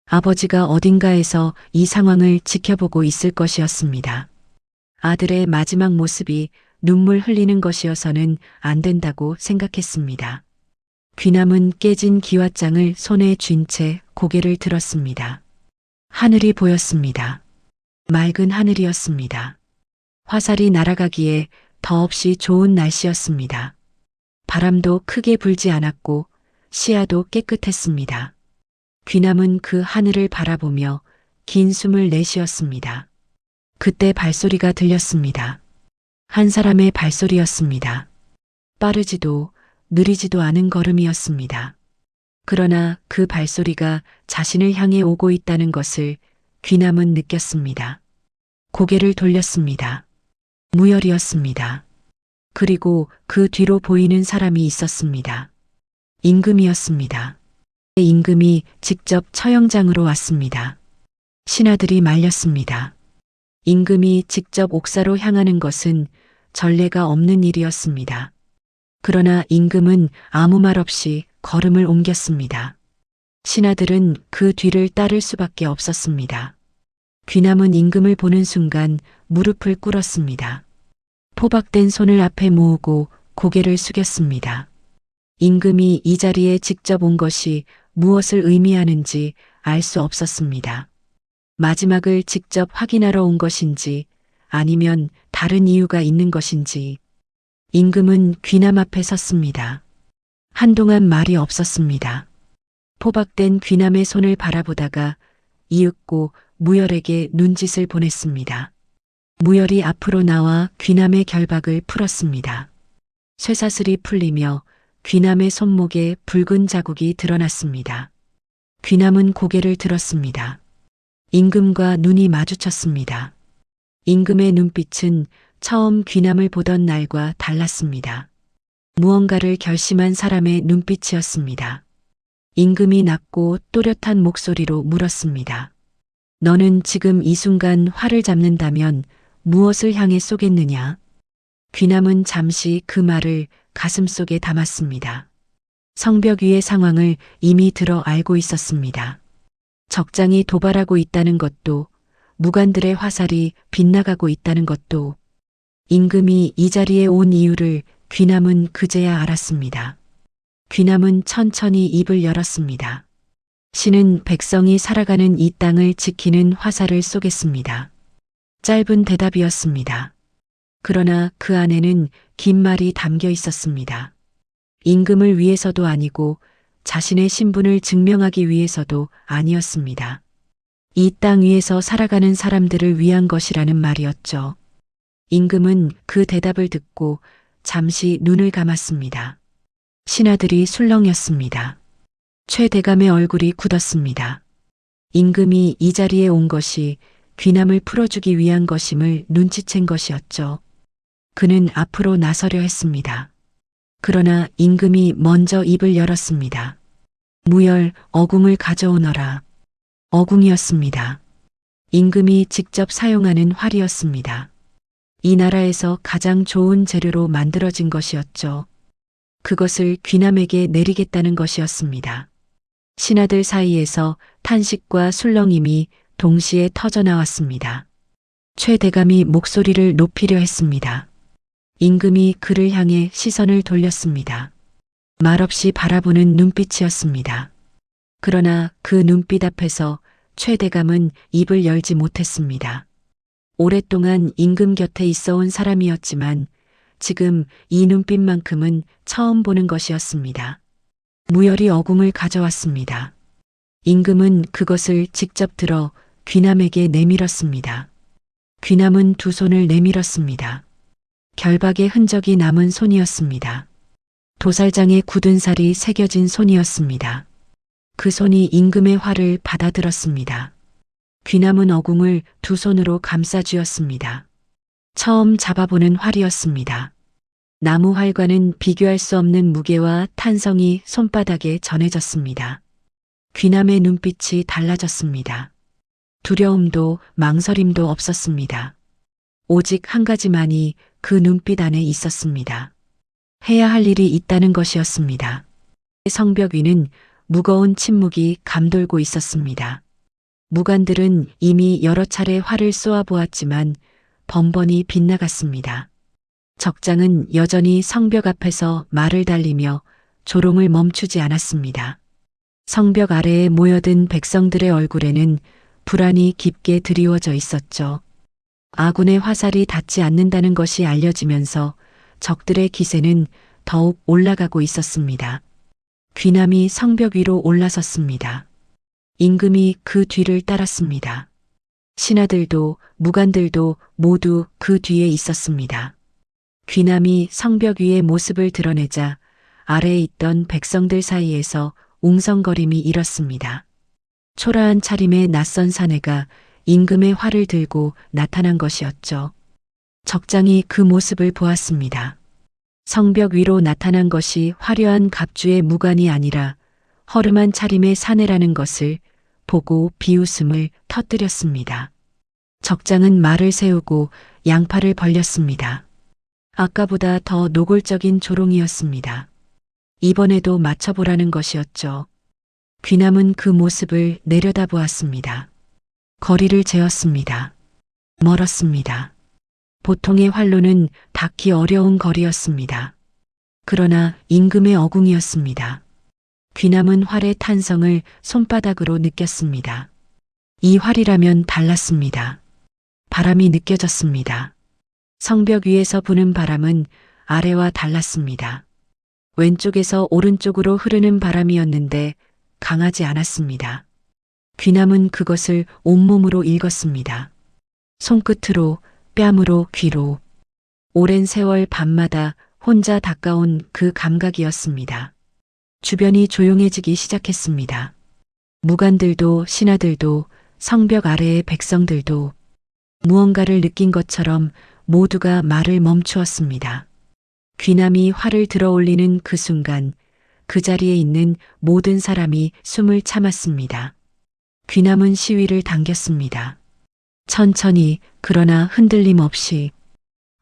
A: 아버지가 어딘가에서 이 상황을 지켜보고 있을 것이었습니다. 아들의 마지막 모습이 눈물 흘리는 것이어서는 안 된다고 생각했습니다. 귀남은 깨진 기왓장을 손에 쥔 채 고개를 들었습니다. 하늘이 보였습니다. 맑은 하늘이었습니다. 화살이 날아가기에 더없이 좋은 날씨였습니다. 바람도 크게 불지 않았고 시야도 깨끗했습니다. 귀남은 그 하늘을 바라보며 긴 숨을 내쉬었습니다. 그때 발소리가 들렸습니다. 한 사람의 발소리였습니다. 빠르지도 느리지도 않은 걸음이었습니다. 그러나 그 발소리가 자신을 향해 오고 있다는 것을 귀남은 느꼈습니다. 고개를 돌렸습니다. 무열이었습니다. 그리고 그 뒤로 보이는 사람이 있었습니다. 임금이었습니다. 임금이 직접 처형장으로 왔습니다. 신하들이 말렸습니다. 임금이 직접 옥사로 향하는 것은 전례가 없는 일이었습니다. 그러나 임금은 아무 말 없이 걸음을 옮겼습니다. 신하들은 그 뒤를 따를 수밖에 없었습니다. 귀남은 임금을 보는 순간 무릎을 꿇었습니다. 포박된 손을 앞에 모으고 고개를 숙였습니다. 임금이 이 자리에 직접 온 것이 무엇을 의미하는지 알 수 없었습니다. 마지막을 직접 확인하러 온 것인지 아니면 다른 이유가 있는 것인지. 임금은 귀남 앞에 섰습니다. 한동안 말이 없었습니다. 포박된 귀남의 손을 바라보다가 이윽고 무열에게 눈짓을 보냈습니다. 무열이 앞으로 나와 귀남의 결박을 풀었습니다. 쇠사슬이 풀리며 귀남의 손목에 붉은 자국이 드러났습니다. 귀남은 고개를 들었습니다. 임금과 눈이 마주쳤습니다. 임금의 눈빛은 처음 귀남을 보던 날과 달랐습니다. 무언가를 결심한 사람의 눈빛이었습니다. 임금이 낮고 또렷한 목소리로 물었습니다. 너는 지금 이 순간 활을 잡는다면 무엇을 향해 쏘겠느냐? 귀남은 잠시 그 말을 가슴속에 담았습니다. 성벽 위의 상황을 이미 들어 알고 있었습니다. 적장이 도발하고 있다는 것도, 무관들의 화살이 빗나가고 있다는 것도, 임금이 이 자리에 온 이유를 귀남은 그제야 알았습니다. 귀남은 천천히 입을 열었습니다. 신은 백성이 살아가는 이 땅을 지키는 화살을 쏘겠습니다. 짧은 대답이었습니다. 그러나 그 안에는 긴 말이 담겨 있었습니다. 임금을 위해서도 아니고 자신의 신분을 증명하기 위해서도 아니었습니다. 이 땅 위에서 살아가는 사람들을 위한 것이라는 말이었죠. 임금은 그 대답을 듣고 잠시 눈을 감았습니다. 신하들이 술렁였습니다. 최대감의 얼굴이 굳었습니다. 임금이 이 자리에 온 것이 귀남을 풀어주기 위한 것임을 눈치챈 것이었죠. 그는 앞으로 나서려 했습니다. 그러나 임금이 먼저 입을 열었습니다. 무열, 어궁을 가져오너라. 어궁이었습니다. 임금이 직접 사용하는 활이었습니다. 이 나라에서 가장 좋은 재료로 만들어진 것이었죠. 그것을 귀남에게 내리겠다는 것이었습니다. 신하들 사이에서 탄식과 술렁임이 동시에 터져나왔습니다. 최대감이 목소리를 높이려 했습니다. 임금이 그를 향해 시선을 돌렸습니다. 말없이 바라보는 눈빛이었습니다. 그러나 그 눈빛 앞에서 최대감은 입을 열지 못했습니다. 오랫동안 임금 곁에 있어온 사람이었지만 지금 이 눈빛만큼은 처음 보는 것이었습니다. 무열이 어궁을 가져왔습니다. 임금은 그것을 직접 들어 귀남에게 내밀었습니다. 귀남은 두 손을 내밀었습니다. 결박의 흔적이 남은 손이었습니다. 도살장에 굳은 살이 새겨진 손이었습니다. 그 손이 임금의 활을 받아들었습니다. 귀남은 어궁을 두 손으로 감싸 쥐었습니다. 처음 잡아보는 활이었습니다. 나무 활과는 비교할 수 없는 무게와 탄성이 손바닥에 전해졌습니다. 귀남의 눈빛이 달라졌습니다. 두려움도 망설임도 없었습니다. 오직 한 가지만이 그 눈빛 안에 있었습니다. 해야 할 일이 있다는 것이었습니다. 성벽 위는 무거운 침묵이 감돌고 있었습니다. 무관들은 이미 여러 차례 활을 쏘아보았지만 번번이 빗나갔습니다. 적장은 여전히 성벽 앞에서 말을 달리며 조롱을 멈추지 않았습니다. 성벽 아래에 모여든 백성들의 얼굴에는 불안이 깊게 드리워져 있었죠. 아군의 화살이 닿지 않는다는 것이 알려지면서 적들의 기세는 더욱 올라가고 있었습니다. 귀남이 성벽 위로 올라섰습니다. 임금이 그 뒤를 따랐습니다. 신하들도 무관들도 모두 그 뒤에 있었습니다. 귀남이 성벽 위의 모습을 드러내자 아래에 있던 백성들 사이에서 웅성거림이 일었습니다. 초라한 차림의 낯선 사내가 임금의 활을 들고 나타난 것이었죠. 적장이 그 모습을 보았습니다. 성벽 위로 나타난 것이 화려한 갑주의 무관이 아니라 허름한 차림의 사내라는 것을 보고 비웃음을 터뜨렸습니다. 적장은 말을 세우고 양팔을 벌렸습니다. 아까보다 더 노골적인 조롱이었습니다. 이번에도 맞춰보라는 것이었죠. 귀남은 그 모습을 내려다보았습니다. 거리를 재었습니다. 멀었습니다. 보통의 활로는 닿기 어려운 거리였습니다. 그러나 임금의 어궁이었습니다. 귀남은 활의 탄성을 손바닥으로 느꼈습니다. 이 활이라면 달랐습니다. 바람이 느껴졌습니다. 성벽 위에서 부는 바람은 아래와 달랐습니다. 왼쪽에서 오른쪽으로 흐르는 바람이었는데 강하지 않았습니다. 귀남은 그것을 온몸으로 읽었습니다. 손끝으로, 뺨으로, 귀로. 오랜 세월 밤마다 혼자 닦아온 그 감각이었습니다. 주변이 조용해지기 시작했습니다. 무관들도 신하들도 성벽 아래의 백성들도 무언가를 느낀 것처럼 모두가 말을 멈추었습니다. 귀남이 활을 들어 올리는 그 순간 그 자리에 있는 모든 사람이 숨을 참았습니다. 귀남은 시위를 당겼습니다. 천천히 그러나 흔들림 없이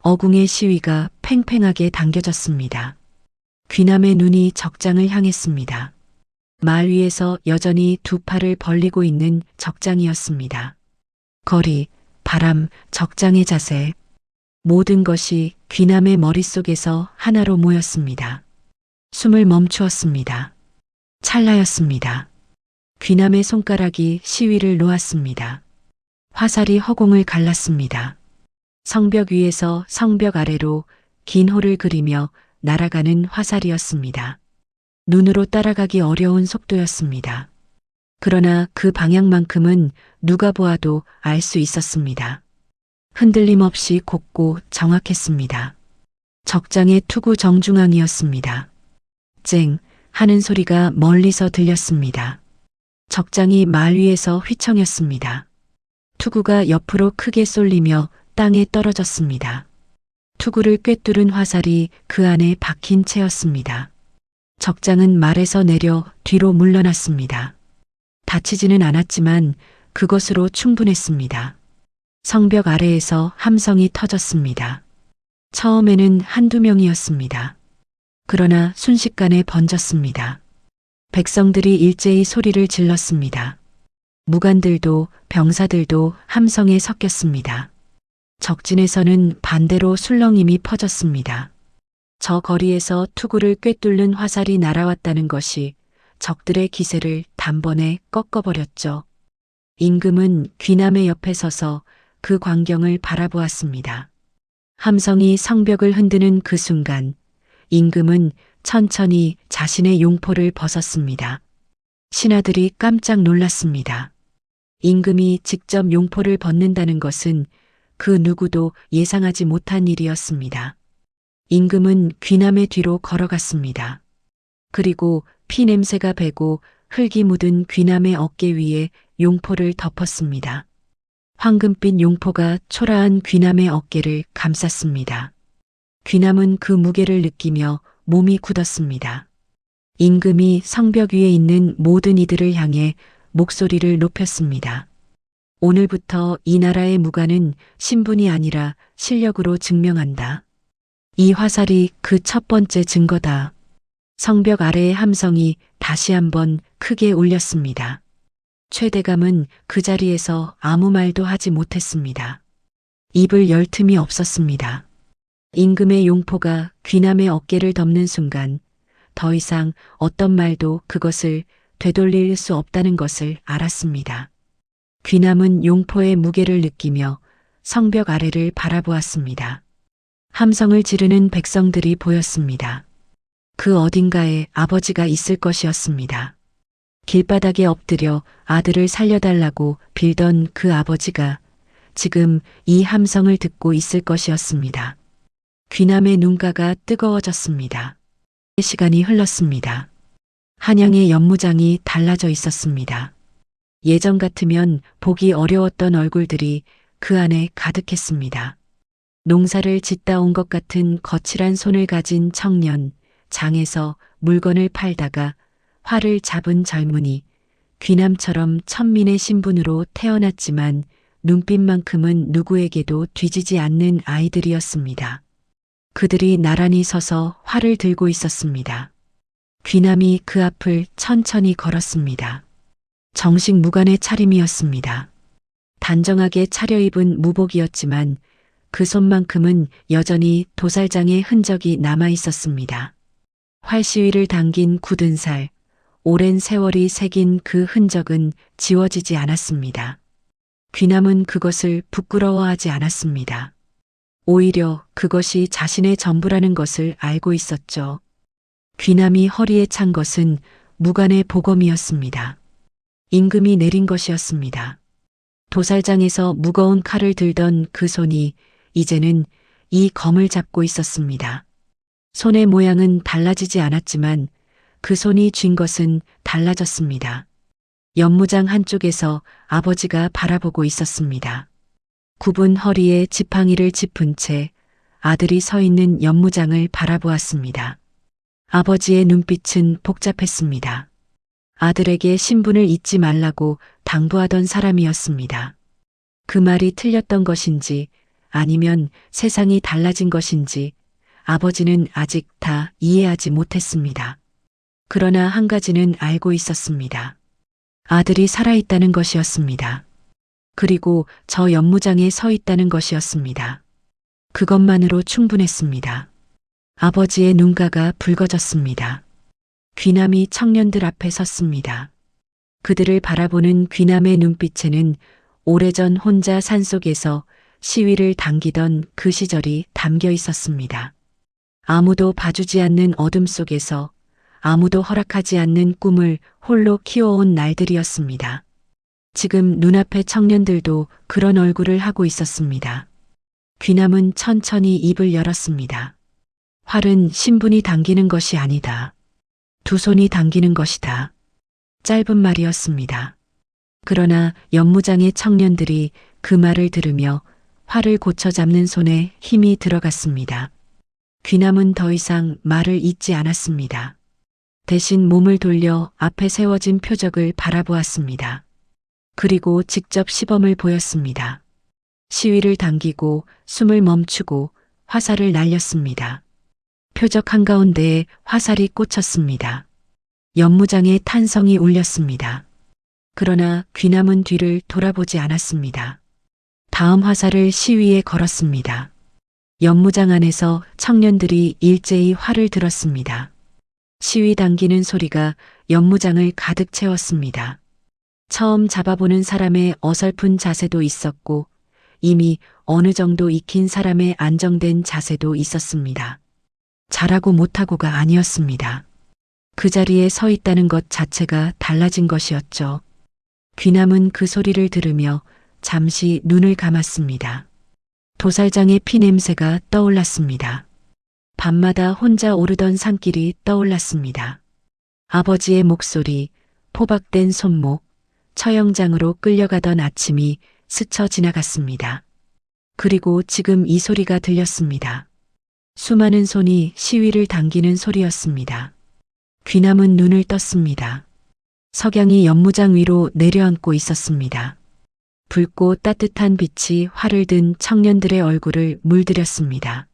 A: 어궁의 시위가 팽팽하게 당겨졌습니다. 귀남의 눈이 적장을 향했습니다. 말 위에서 여전히 두 팔을 벌리고 있는 적장이었습니다. 거리, 바람, 적장의 자세, 모든 것이 귀남의 머릿속에서 하나로 모였습니다. 숨을 멈추었습니다. 찰나였습니다. 귀남의 손가락이 시위를 놓았습니다. 화살이 허공을 갈랐습니다. 성벽 위에서 성벽 아래로 긴 호를 그리며 날아가는 화살이었습니다. 눈으로 따라가기 어려운 속도였습니다. 그러나 그 방향만큼은 누가 보아도 알 수 있었습니다. 흔들림 없이 곱고 정확했습니다. 적장의 투구 정중앙이었습니다. 쨍 하는 소리가 멀리서 들렸습니다. 적장이 말 위에서 휘청였습니다. 투구가 옆으로 크게 쏠리며 땅에 떨어졌습니다. 투구를 꿰뚫은 화살이 그 안에 박힌 채였습니다. 적장은 말에서 내려 뒤로 물러났습니다. 다치지는 않았지만 그것으로 충분했습니다. 성벽 아래에서 함성이 터졌습니다. 처음에는 한두 명이었습니다. 그러나 순식간에 번졌습니다. 백성들이 일제히 소리를 질렀습니다. 무관들도 병사들도 함성에 섞였습니다. 적진에서는 반대로 술렁임이 퍼졌습니다. 저 거리에서 투구를 꿰뚫는 화살이 날아왔다는 것이 적들의 기세를 단번에 꺾어버렸죠. 임금은 귀남의 옆에 서서 그 광경을 바라보았습니다. 함성이 성벽을 흔드는 그 순간 임금은 천천히 자신의 용포를 벗었습니다. 신하들이 깜짝 놀랐습니다. 임금이 직접 용포를 벗는다는 것은 그 누구도 예상하지 못한 일이었습니다. 임금은 귀남의 뒤로 걸어갔습니다. 그리고 피 냄새가 배고 흙이 묻은 귀남의 어깨 위에 용포를 덮었습니다. 황금빛 용포가 초라한 귀남의 어깨를 감쌌습니다. 귀남은 그 무게를 느끼며 몸이 굳었습니다. 임금이 성벽 위에 있는 모든 이들을 향해 목소리를 높였습니다. 오늘부터 이 나라의 무관은 신분이 아니라 실력으로 증명한다. 이 화살이 그 첫 번째 증거다. 성벽 아래의 함성이 다시 한번 크게 울렸습니다. 최대감은 그 자리에서 아무 말도 하지 못했습니다. 입을 열 틈이 없었습니다. 임금의 용포가 귀남의 어깨를 덮는 순간 더 이상 어떤 말도 그것을 되돌릴 수 없다는 것을 알았습니다. 귀남은 용포의 무게를 느끼며 성벽 아래를 바라보았습니다. 함성을 지르는 백성들이 보였습니다. 그 어딘가에 아버지가 있을 것이었습니다. 길바닥에 엎드려 아들을 살려달라고 빌던 그 아버지가 지금 이 함성을 듣고 있을 것이었습니다. 귀남의 눈가가 뜨거워졌습니다. 시간이 흘렀습니다. 한양의 연무장이 달라져 있었습니다. 예전 같으면 보기 어려웠던 얼굴들이 그 안에 가득했습니다. 농사를 짓다 온 것 같은 거칠한 손을 가진 청년, 장에서 물건을 팔다가 활을 잡은 젊은이, 귀남처럼 천민의 신분으로 태어났지만 눈빛만큼은 누구에게도 뒤지지 않는 아이들이었습니다. 그들이 나란히 서서 활을 들고 있었습니다. 귀남이 그 앞을 천천히 걸었습니다. 정식 무관의 차림이었습니다. 단정하게 차려입은 무복이었지만 그 손만큼은 여전히 도살장의 흔적이 남아 있었습니다. 활시위를 당긴 굳은 살, 오랜 세월이 새긴 그 흔적은 지워지지 않았습니다. 귀남은 그것을 부끄러워하지 않았습니다. 오히려 그것이 자신의 전부라는 것을 알고 있었죠. 귀남이 허리에 찬 것은 무관의 보검이었습니다. 임금이 내린 것이었습니다. 도살장에서 무거운 칼을 들던 그 손이 이제는 이 검을 잡고 있었습니다. 손의 모양은 달라지지 않았지만 그 손이 쥔 것은 달라졌습니다. 연무장 한쪽에서 아버지가 바라보고 있었습니다. 굽은 허리에 지팡이를 짚은 채 아들이 서 있는 연무장을 바라보았습니다. 아버지의 눈빛은 복잡했습니다. 아들에게 신분을 잊지 말라고 당부하던 사람이었습니다. 그 말이 틀렸던 것인지 아니면 세상이 달라진 것인지 아버지는 아직 다 이해하지 못했습니다. 그러나 한 가지는 알고 있었습니다. 아들이 살아있다는 것이었습니다. 그리고 저 연무장에 서 있다는 것이었습니다. 그것만으로 충분했습니다. 아버지의 눈가가 붉어졌습니다. 귀남이 청년들 앞에 섰습니다. 그들을 바라보는 귀남의 눈빛에는 오래전 혼자 산속에서 시위를 당기던 그 시절이 담겨 있었습니다. 아무도 봐주지 않는 어둠 속에서 아무도 허락하지 않는 꿈을 홀로 키워온 날들이었습니다. 지금 눈앞의 청년들도 그런 얼굴을 하고 있었습니다. 귀남은 천천히 입을 열었습니다. 활은 신분이 당기는 것이 아니다. 두 손이 당기는 것이다. 짧은 말이었습니다. 그러나 연무장의 청년들이 그 말을 들으며 활을 고쳐 잡는 손에 힘이 들어갔습니다. 귀남은 더 이상 말을 잇지 않았습니다. 대신 몸을 돌려 앞에 세워진 표적을 바라보았습니다. 그리고 직접 시범을 보였습니다. 시위를 당기고 숨을 멈추고 화살을 날렸습니다. 표적 한가운데에 화살이 꽂혔습니다. 연무장의 탄성이 울렸습니다. 그러나 귀남은 뒤를 돌아보지 않았습니다. 다음 화살을 시위에 걸었습니다. 연무장 안에서 청년들이 일제히 활을 들었습니다. 시위 당기는 소리가 연무장을 가득 채웠습니다. 처음 잡아보는 사람의 어설픈 자세도 있었고 이미 어느 정도 익힌 사람의 안정된 자세도 있었습니다. 잘하고 못하고가 아니었습니다. 그 자리에 서 있다는 것 자체가 달라진 것이었죠. 귀남은 그 소리를 들으며 잠시 눈을 감았습니다. 도살장의 피 냄새가 떠올랐습니다. 밤마다 혼자 오르던 산길이 떠올랐습니다. 아버지의 목소리, 포박된 손목, 처형장으로 끌려가던 아침이 스쳐 지나갔습니다. 그리고 지금 이 소리가 들렸습니다. 수많은 손이 시위를 당기는 소리였습니다. 귀남은 눈을 떴습니다. 석양이 연무장 위로 내려앉고 있었습니다. 붉고 따뜻한 빛이 활을 든 청년들의 얼굴을 물들였습니다.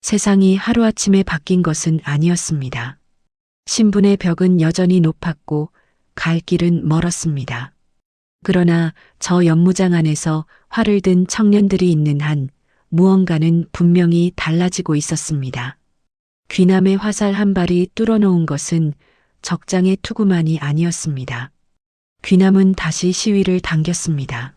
A: 세상이 하루아침에 바뀐 것은 아니었습니다. 신분의 벽은 여전히 높았고 갈 길은 멀었습니다. 그러나 저 연무장 안에서 활을 든 청년들이 있는 한 무언가는 분명히 달라지고 있었습니다. 귀남의 화살 한 발이 뚫어놓은 것은 적장의 투구만이 아니었습니다. 귀남은 다시 시위를 당겼습니다.